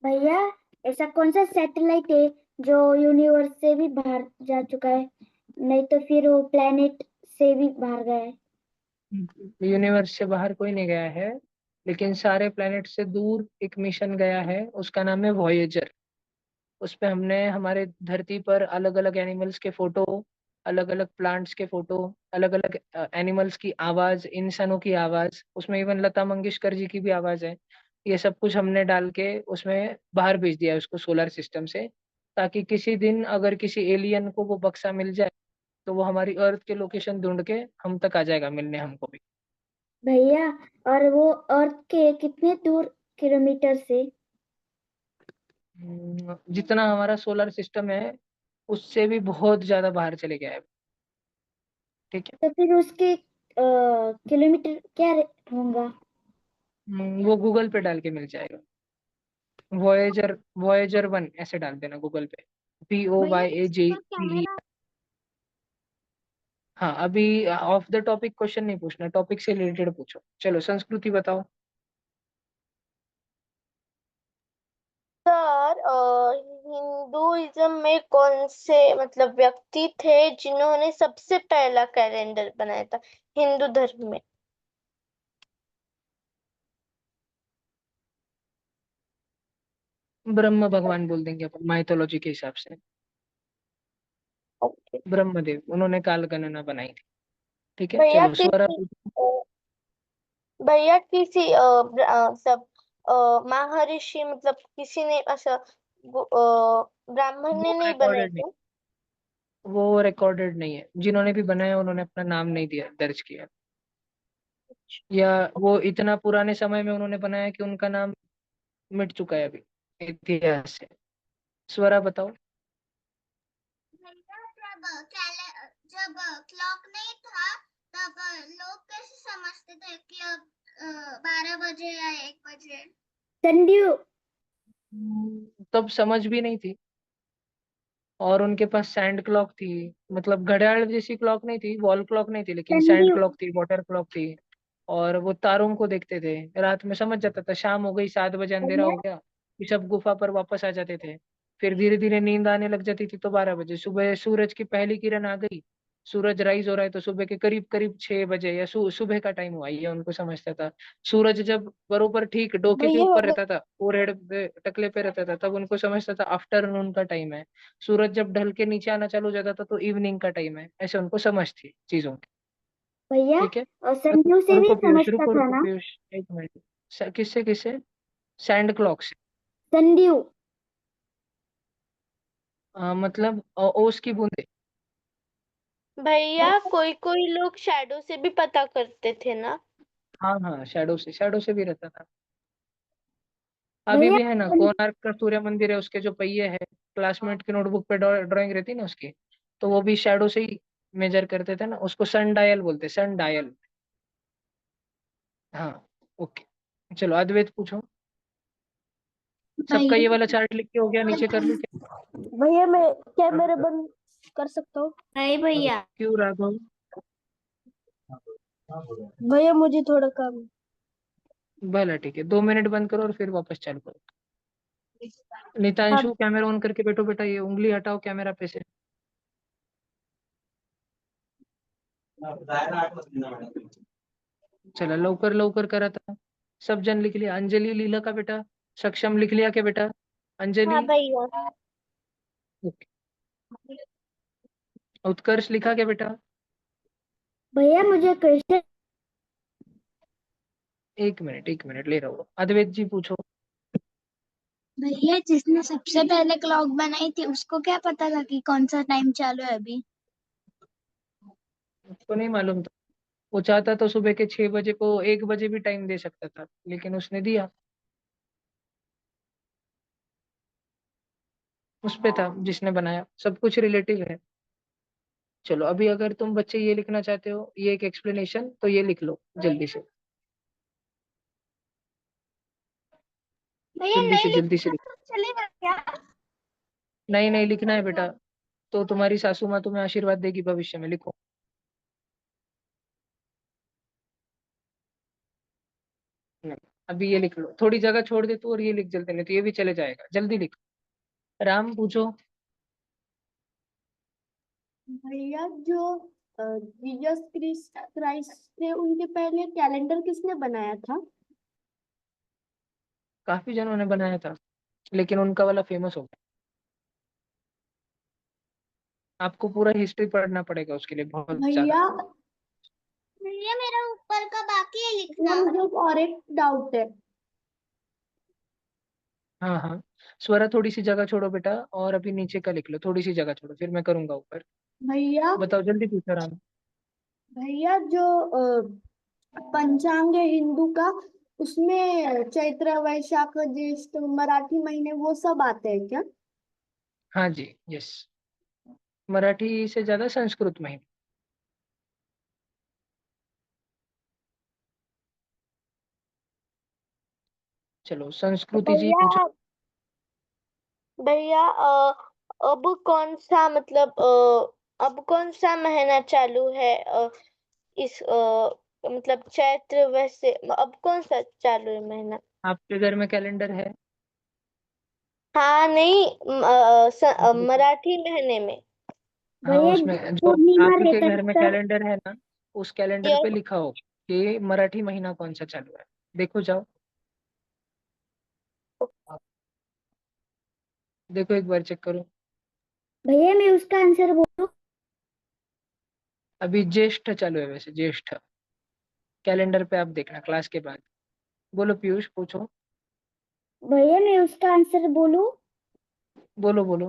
भैया ऐसा कौन सा सैटेलाइट है जो यूनिवर्स से भी बाहर जा चुका है, नहीं तो फिर वो प्लेनेट से भी बाहर गया है? यूनिवर्स से बाहर कोई नहीं गया है, लेकिन सारे प्लेनेट से दूर एक मिशन गया है, उसका नाम है वॉयेजर। उस पे हमने हमारे धरती पर अलग अलग एनिमल्स के फोटो, अलग अलग प्लांट्स के फोटो, अलग अलग एनिमल्स की आवाज, इंसानों की आवाज, उसमें इवन लता मंगेशकर जी की भी आवाज है। ये सब कुछ हमने डाल के उसमें बाहर भेज दिया है उसको, सोलर सिस्टम से। ताकि किसी दिन अगर किसी एलियन को वो बक्सा मिल जाए तो वो हमारी अर्थ के लोकेशन ढूंढ के हम तक आ जाएगा मिलने, हमको भी। भैया और वो अर्थ के कितने दूर किलोमीटर से? जितना हमारा सोलर सिस्टम है उससे भी बहुत ज्यादा बाहर चले गया है। ठीक है। तो फिर उसके किलोमीटर क्या होगा? वो गूगल पे डाल के मिल जाएगा। वॉयेजर, वॉयेजर 1 ऐसे डाल देना गूगल पे। भैया POYAJER। इसका कैमरा हाँ, अभी ऑफ द टॉपिक क्वेश्चन नहीं पूछना, टॉपिक से रिलेटेड पूछो। चलो, संस्कृति बताओ। सर हिंदुइज्म में कौन से मतलब व्यक्ति थे जिन्होंने सबसे पहला कैलेंडर बनाया था हिंदू धर्म में? ब्रह्म भगवान बोल देंगे अपन माइथोलॉजी के हिसाब से। ओके। ब्रह्मदेव, उन्होंने काल गणना बनाई थी। ठीक है, भैया चलो स्वरा। किसी भैया किसी सब महर्षि मतलब किसी ने ऐसा ब्राह्मण वो ने नहीं बनाई रिकॉर्डेड नहीं, क्या? वो रिकॉर्डेड नहीं है। जिन्होंने भी बनाया उन्होंने अपना नाम नहीं दिया, दर्ज किया। या वो इतना पुराने समय में उन्होंने बनाया कि उनका नाम मिट चुका है अभी इतिहास से। स्वरा बताओ। भैया जब क्लॉक नहीं था तब लोग कैसे समझते थे कि अब 12 बजे या 1 बजे? संड्यू। तब समझ भी नहीं थी, और उनके पास सैंड क्लॉक थी। मतलब घड़ियाल जैसी क्लॉक नहीं थी, वॉल क्लॉक नहीं थी, लेकिन सैंड संड्यू। क्लॉक थी, वाटर क्लॉक थी। और वो तारों को देखते थे, रात में समझ जाता था, शाम हो गई, 7 बजे अंधेरा भैया हो गया कि सब गुफा पर वापस आ जाते थे। फिर धीरे धीरे नींद आने लग जाती थी तो 12 बजे सुबह सूरज की पहली किरण आ गई, सूरज राइज हो रहा है तो सुबह के करीब करीब 6 बजे या सुबह का टाइम हुआ, ये उनको समझता था। सूरज जब बरोबर ठीक डोके के भैया ऊपर रहता था, फोरहेड पे, टकले पे रहता था, तब उनको समझता था आफ्टरनून का टाइम है। सूरज जब ढल के नीचे आना चालू हो जाता था तो इवनिंग का टाइम है, ऐसे उनको समझ थी चीजों की। भैया ठीक है। और संड्यू से भी रुको पीयूष, समझता रुको था रुको ना? पीयूष, एक मिनट। किससे किससे? सैंड क्लॉक से? संड्यू। मतलब ओस की बूंदे। भैया कोई कोई लोग शैडो से भी पता करते थे ना? हाँ हाँ, शैडो से भी रहता था। अभी भैया भी है ना, कोणार्क का सूर्य मंदिर है, उसके जो पहिए है, क्लासमेट की नोटबुक पे ड्राइंग रहती है ना उसकी, तो वो भी शैडो से ही मेजर करते थे ना, उसको सन डायल बोलते, सन डायल। हाँ। ओके, चलो अद्वैत पूछो। सबका ये भैया वाला चार्ट लिख के हो गया, नीचे कर लूँ क्या? भैया मैं कैमरा बंद कर सकता हूँ? नहीं भैया। क्यों राघव? भैया मुझे थोड़ा काम है। भला ठीक है, 2 मिनट बंद करो और फिर वापस चालू करो। हाँ नितांशु कैमरा ऑन करके बैठो बेटा, ये उंगली हटाओ कैमरा पे से। चला लवकर लवकर करा था, सब जन लिख लिया? अंजलि लीला का बेटा, सक्षम लिख लिया क्या बेटा? अंजलि, हाँ भैया। ओके। उत्कर्ष लिखा क्या बेटा? भैया मुझे क्वेश्चन। एक मिनट ले रहा हूँ। अद्वैत जी पूछो। भैया जिसने सबसे पहले क्लॉक बनाई थी उसको क्या पता था कि कौन सा टाइम चालू है अभी? उसको नहीं मालूम था, वो चाहता तो सुबह के 6 बजे को 1 बजे भी टाइम दे सकता था, लेकिन उसने दिया। उस पे था जिसने बनाया, सब कुछ रिलेटिव है। चलो अभी अगर तुम बच्चे ये लिखना चाहते हो, ये एक एक्सप्लेनेशन, तो ये लिख लो जल्दी से, भैया नहीं जल्दी से लिखना लिख। तो चलेगा क्या? नहीं नहीं लिखना है बेटा, तो तुम्हारी सासू माँ तुम्हें आशीर्वाद देगी भविष्य में, लिखो। नहीं, अभी ये लिख लो, थोड़ी जगह छोड़ दे तू और ये लिख जल्दी, नहीं तो ये भी चले जाएगा, जल्दी लिख। राम पूछो। भैया जो जीसस क्राइस्ट थे उनके पहले कैलेंडर किसने बनाया था? काफी जनों ने बनाया था, लेकिन उनका वाला फेमस हो गया। आपको पूरा हिस्ट्री पढ़ना पड़ेगा उसके लिए, बहुत ज्यादा। भैया भैया मेरा ऊपर का बाकी है लिखना। मुझे और एक डाउट है। हाँ हाँ, स्वरा थोड़ी सी जगह छोड़ो बेटा, और अभी नीचे का लिख लो, थोड़ी सी जगह छोड़ो, फिर मैं करूंगा ऊपर। भैया बताओ जल्दी पूछो राम। भैया जो पंचांग है हिंदू का, उसमें चैत्र वैशाख ज्येष्ठ मराठी महीने वो सब आते हैं क्या? हाँ जी, यस। मराठी से ज्यादा संस्कृत में ही। चलो संस्कृति जी पूछो। भैया भैया अब कौन सा मतलब अब कौन सा महीना चालू है इस मतलब चैत्र वैसे अब कौन सा चालू है महीना? आपके घर में कैलेंडर है? हाँ नहीं मराठी महीने में। हाँ, भैया उसमें जो पूर्णिमा आपके रहता घर है में तब। कैलेंडर है ना, उस कैलेंडर ये पे लिखा हो कि मराठी महीना कौन सा चालू है। देखो जाओ, देखो एक बार चेक करो। भैया मैं उसका आंसर बोलूं? अभी ज्येष्ठ चालू है, वैसे ज्येष्ठ कैलेंडर पे आप देखना क्लास के बाद। बोलो पीयूष पूछो। भैया मैं उसका आंसर बोलूं? बोलो बोलो।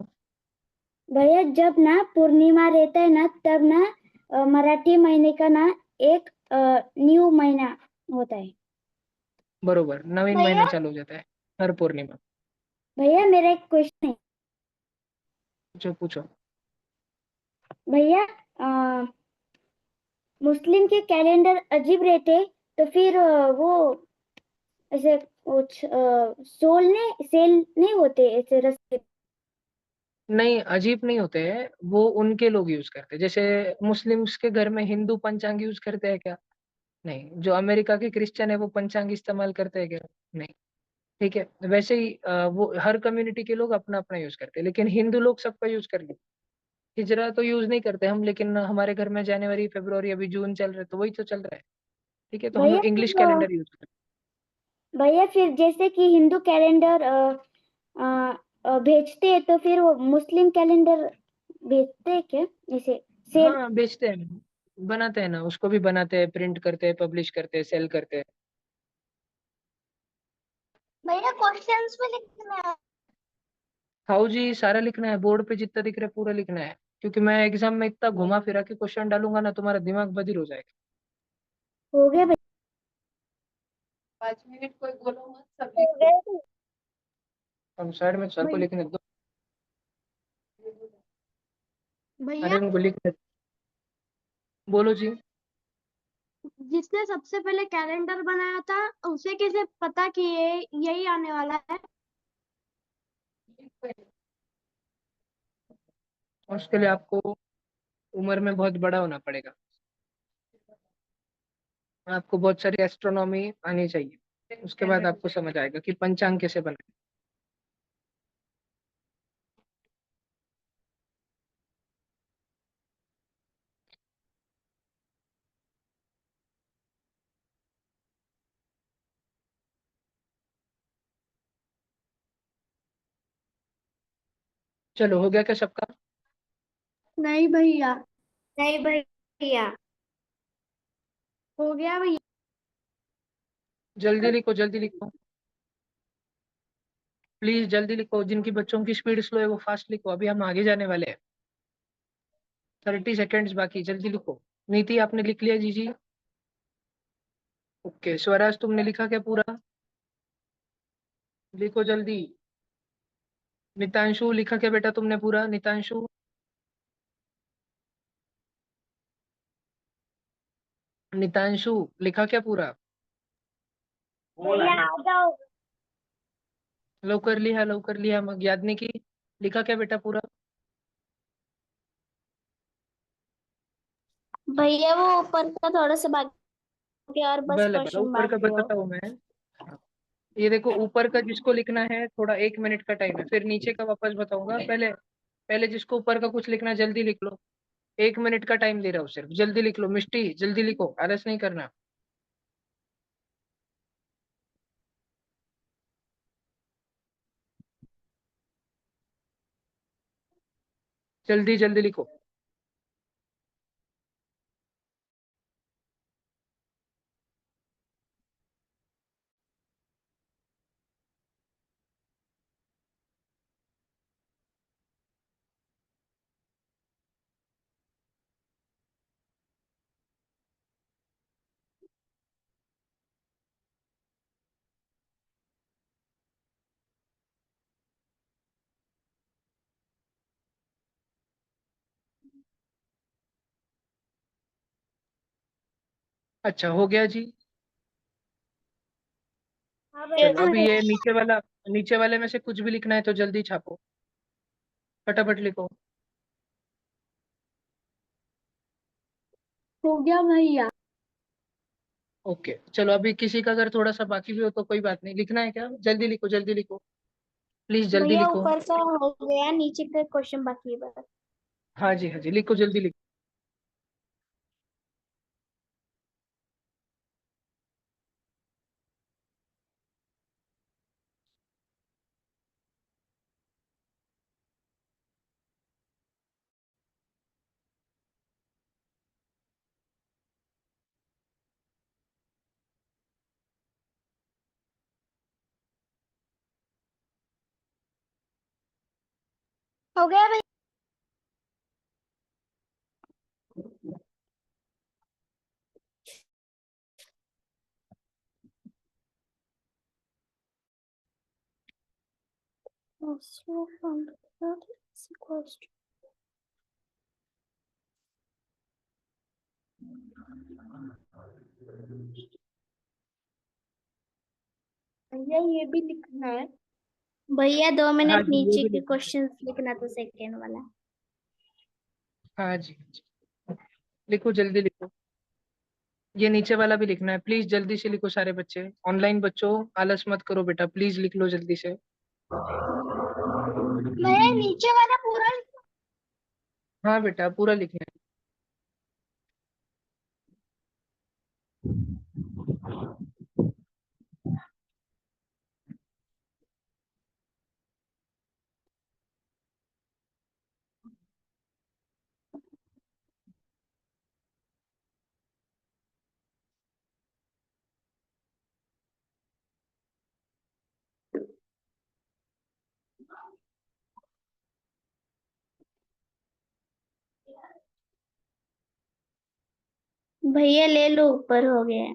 भैया जब ना पूर्णिमा रहता है ना तब ना मराठी महीने का ना एक न्यू महीना होता है। बरोबर, नवीन भैया महीना चालू हो जाता है हर पूर्णिमा। भैया मेरा एक क्वेश्चन है। जो पूछो। भैया मुस्लिम के कैलेंडर अजीब रहते, तो फिर वो ऐसे वो सेल नहीं होते ऐसे रस्ते। नहीं, अजीब नहीं होते हैं, वो उनके लोग यूज करते हैं। जैसे मुस्लिम्स के घर में हिंदू पंचांग यूज करते हैं क्या? नहीं। जो अमेरिका के क्रिश्चियन है वो पंचांग इस्तेमाल करते हैं क्या? नहीं। ठीक है, वैसे ही वो हर कम्युनिटी के लोग अपना अपना यूज करते हैं, लेकिन हिंदू लोग सबका यूज कर लेते हैं। हिजरा तो यूज नहीं करते हम, लेकिन हमारे घर में जनवरी फरवरी अभी जून चल रहा है, तो वही तो चल रहा है। ठीक है, तो हम भैया इंग्लिश फिर कैलेंडर यूज करते भैया फिर जैसे कि हिंदू कैलेंडर भेजते हैं, तो फिर वो मुस्लिम कैलेंडर भेजते हैं क्या ऐसे हैं। सेल? हाँ बेचते हैं ना, बनाते हैं ना, उसको भी बनाते हैं, प्रिंट करते हैं, पब्लिश करते हैं, सेल करते हैं। भैया क्वेश्चंस में लिखना है। हाउ जी सारा लिखना है, बोर्ड पे जितना दिख रहा है पूरा लिखना है, क्योंकि मैं एग्जाम में इतना घुमा फिरा के क्वेश्चन डालूंगा ना, तुम्हारा दिमाग बधिर हो जाएगा। हो गया भैया। 5 मिनट कोई बोलो मत, सब हो लिखो। गए हम साइड में सर को भैया। लिखने दो। भैया अरे उनको लिखने दो। बोलो जी। जिसने सबसे पहले कैलेंडर बनाया था उसे कैसे पता कि ये यही आने वाला है? और उसके लिए आपको उम्र में बहुत बड़ा होना पड़ेगा। आपको बहुत सारी एस्ट्रोनॉमी आनी चाहिए, उसके बाद आपको समझ आएगा कि पंचांग कैसे बना। चलो, हो गया क्या सबका? नहीं भैया। नहीं भैया। हो गया भैया। जल्दी लिखो, जल्दी लिखो, प्लीज जल्दी लिखो। जिनकी बच्चों की स्पीड स्लो है वो फास्ट लिखो, अभी हम आगे जाने वाले हैं। 30 सेकेंड्स बाकी, जल्दी लिखो। नीति आपने लिख लिया? जी जी। ओके, स्वराज तुमने लिखा क्या पूरा? लिखो जल्दी। नितांशु लिखा क्या बेटा तुमने पूरा? नितांशु, नितांशु लिखा क्या पूरा? भैया आ जाओ। लवकर लिहा मग याद की लिखा क्या बेटा पूरा? भैया वो ऊपर का थोड़ा सा बाकी है और बस भले भले, क्वेश्चन ऊपर का बाकी है। बताता हूँ मैं। ये देखो, ऊपर का जिसको लिखना है थोड़ा 1 मिनट का टाइम है, फिर नीचे का वापस बताऊंगा। पहले पहले जिसको ऊपर का कुछ लिखना है जल्दी लिख लो। 1 मिनट का टाइम दे रहा हूँ सिर्फ, जल्दी लिख लो। मिष्टी जल्दी लिखो, आलस नहीं करना। जल्दी जल्दी लिखो। अच्छा, हो गया जी। हाँ चलो, अभी भैया। ये नीचे वाले में से कुछ भी लिखना है तो जल्दी छापो, फटाफट लिखो। हो गया भैया। ओके, चलो अभी किसी का अगर थोड़ा सा बाकी भी हो तो कोई बात नहीं। लिखना है क्या? जल्दी लिखो, जल्दी लिखो, प्लीज जल्दी भैया लिखो। ऊपर का हो गया, नीचे का क्वेश्चन बाकी है बस। हाँ जी, हाँ जी, लिखो जल्दी लिखो। हो गया भैया। भैया ये भी लिखना है। भैया 2 मिनट हाँ जी, ये नीचे भी के लिखना है। क्वेश्चन लिखना तो सेकेंड वाला। हाँ जी, हाँ जी। लिखो जल्दी लिखो। ये नीचे वाला भी लिखना है, प्लीज जल्दी से लिखो सारे बच्चे। ऑनलाइन बच्चों, आलस मत करो बेटा, प्लीज लिख लो जल्दी से। भैया नीचे वाला पूरा। हाँ बेटा, पूरा लिखना है। भैया ले लो, ऊपर हो गया है।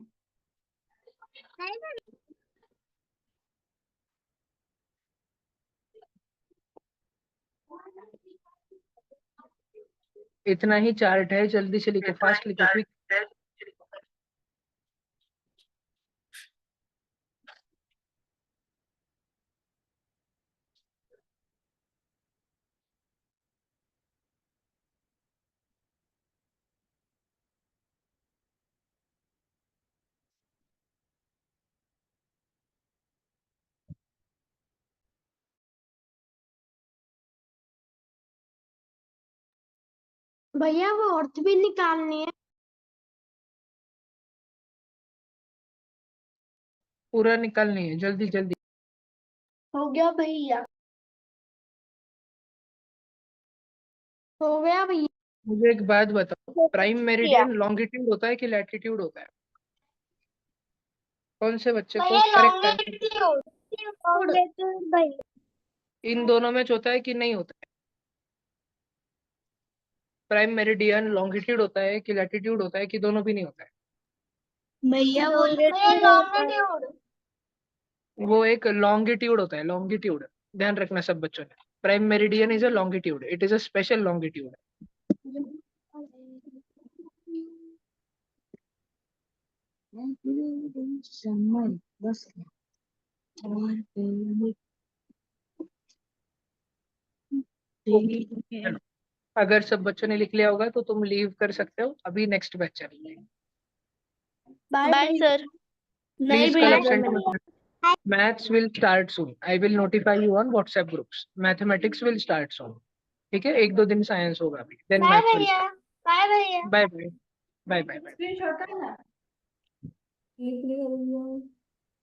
इतना ही चार्ट है, जल्दी से लिखो, फास्ट लिखो, क्विक। भैया वो अर्थ भी निकालनी है। पूरा निकालनी है, जल्दी जल्दी। हो गया भैया, हो गया भैया। मुझे एक बात बताओ, प्राइम किया। मेरिडियन लॉन्गिट्यूड होता है कि लैटिट्यूड होता है? कौन से बच्चे को भैया करेक्ट आंसर? लॉन्गिट्यूड भैया। इन दोनों में होता है कि नहीं होता है? प्राइम मेरिडियन लॉन्गिट्यूड होता है कि लैटिट्यूड होता है कि दोनों भी नहीं होता है? भैया लॉन्गिट्यूड। वो एक लॉन्गिट्यूड होता है, लॉन्गिट्यूड। ध्यान रखना सब बच्चों ने। Prime meridian is a longitude, it is a special longitude. बस चलो, अगर सब बच्चों ने लिख लिया होगा तो तुम लीव कर सकते हो, अभी नेक्स्ट बैच चलेंगे। Bye sir. नहीं Please भैया। collect sentiment. Maths will start soon. I will notify you on WhatsApp groups. Mathematics will start soon. ठीक है, 1-2 दिन साइंस होगा अभी, then बाय maths will भैया, start. बाय भैया। Bye bye. Bye bye bye. Screenshot है ना?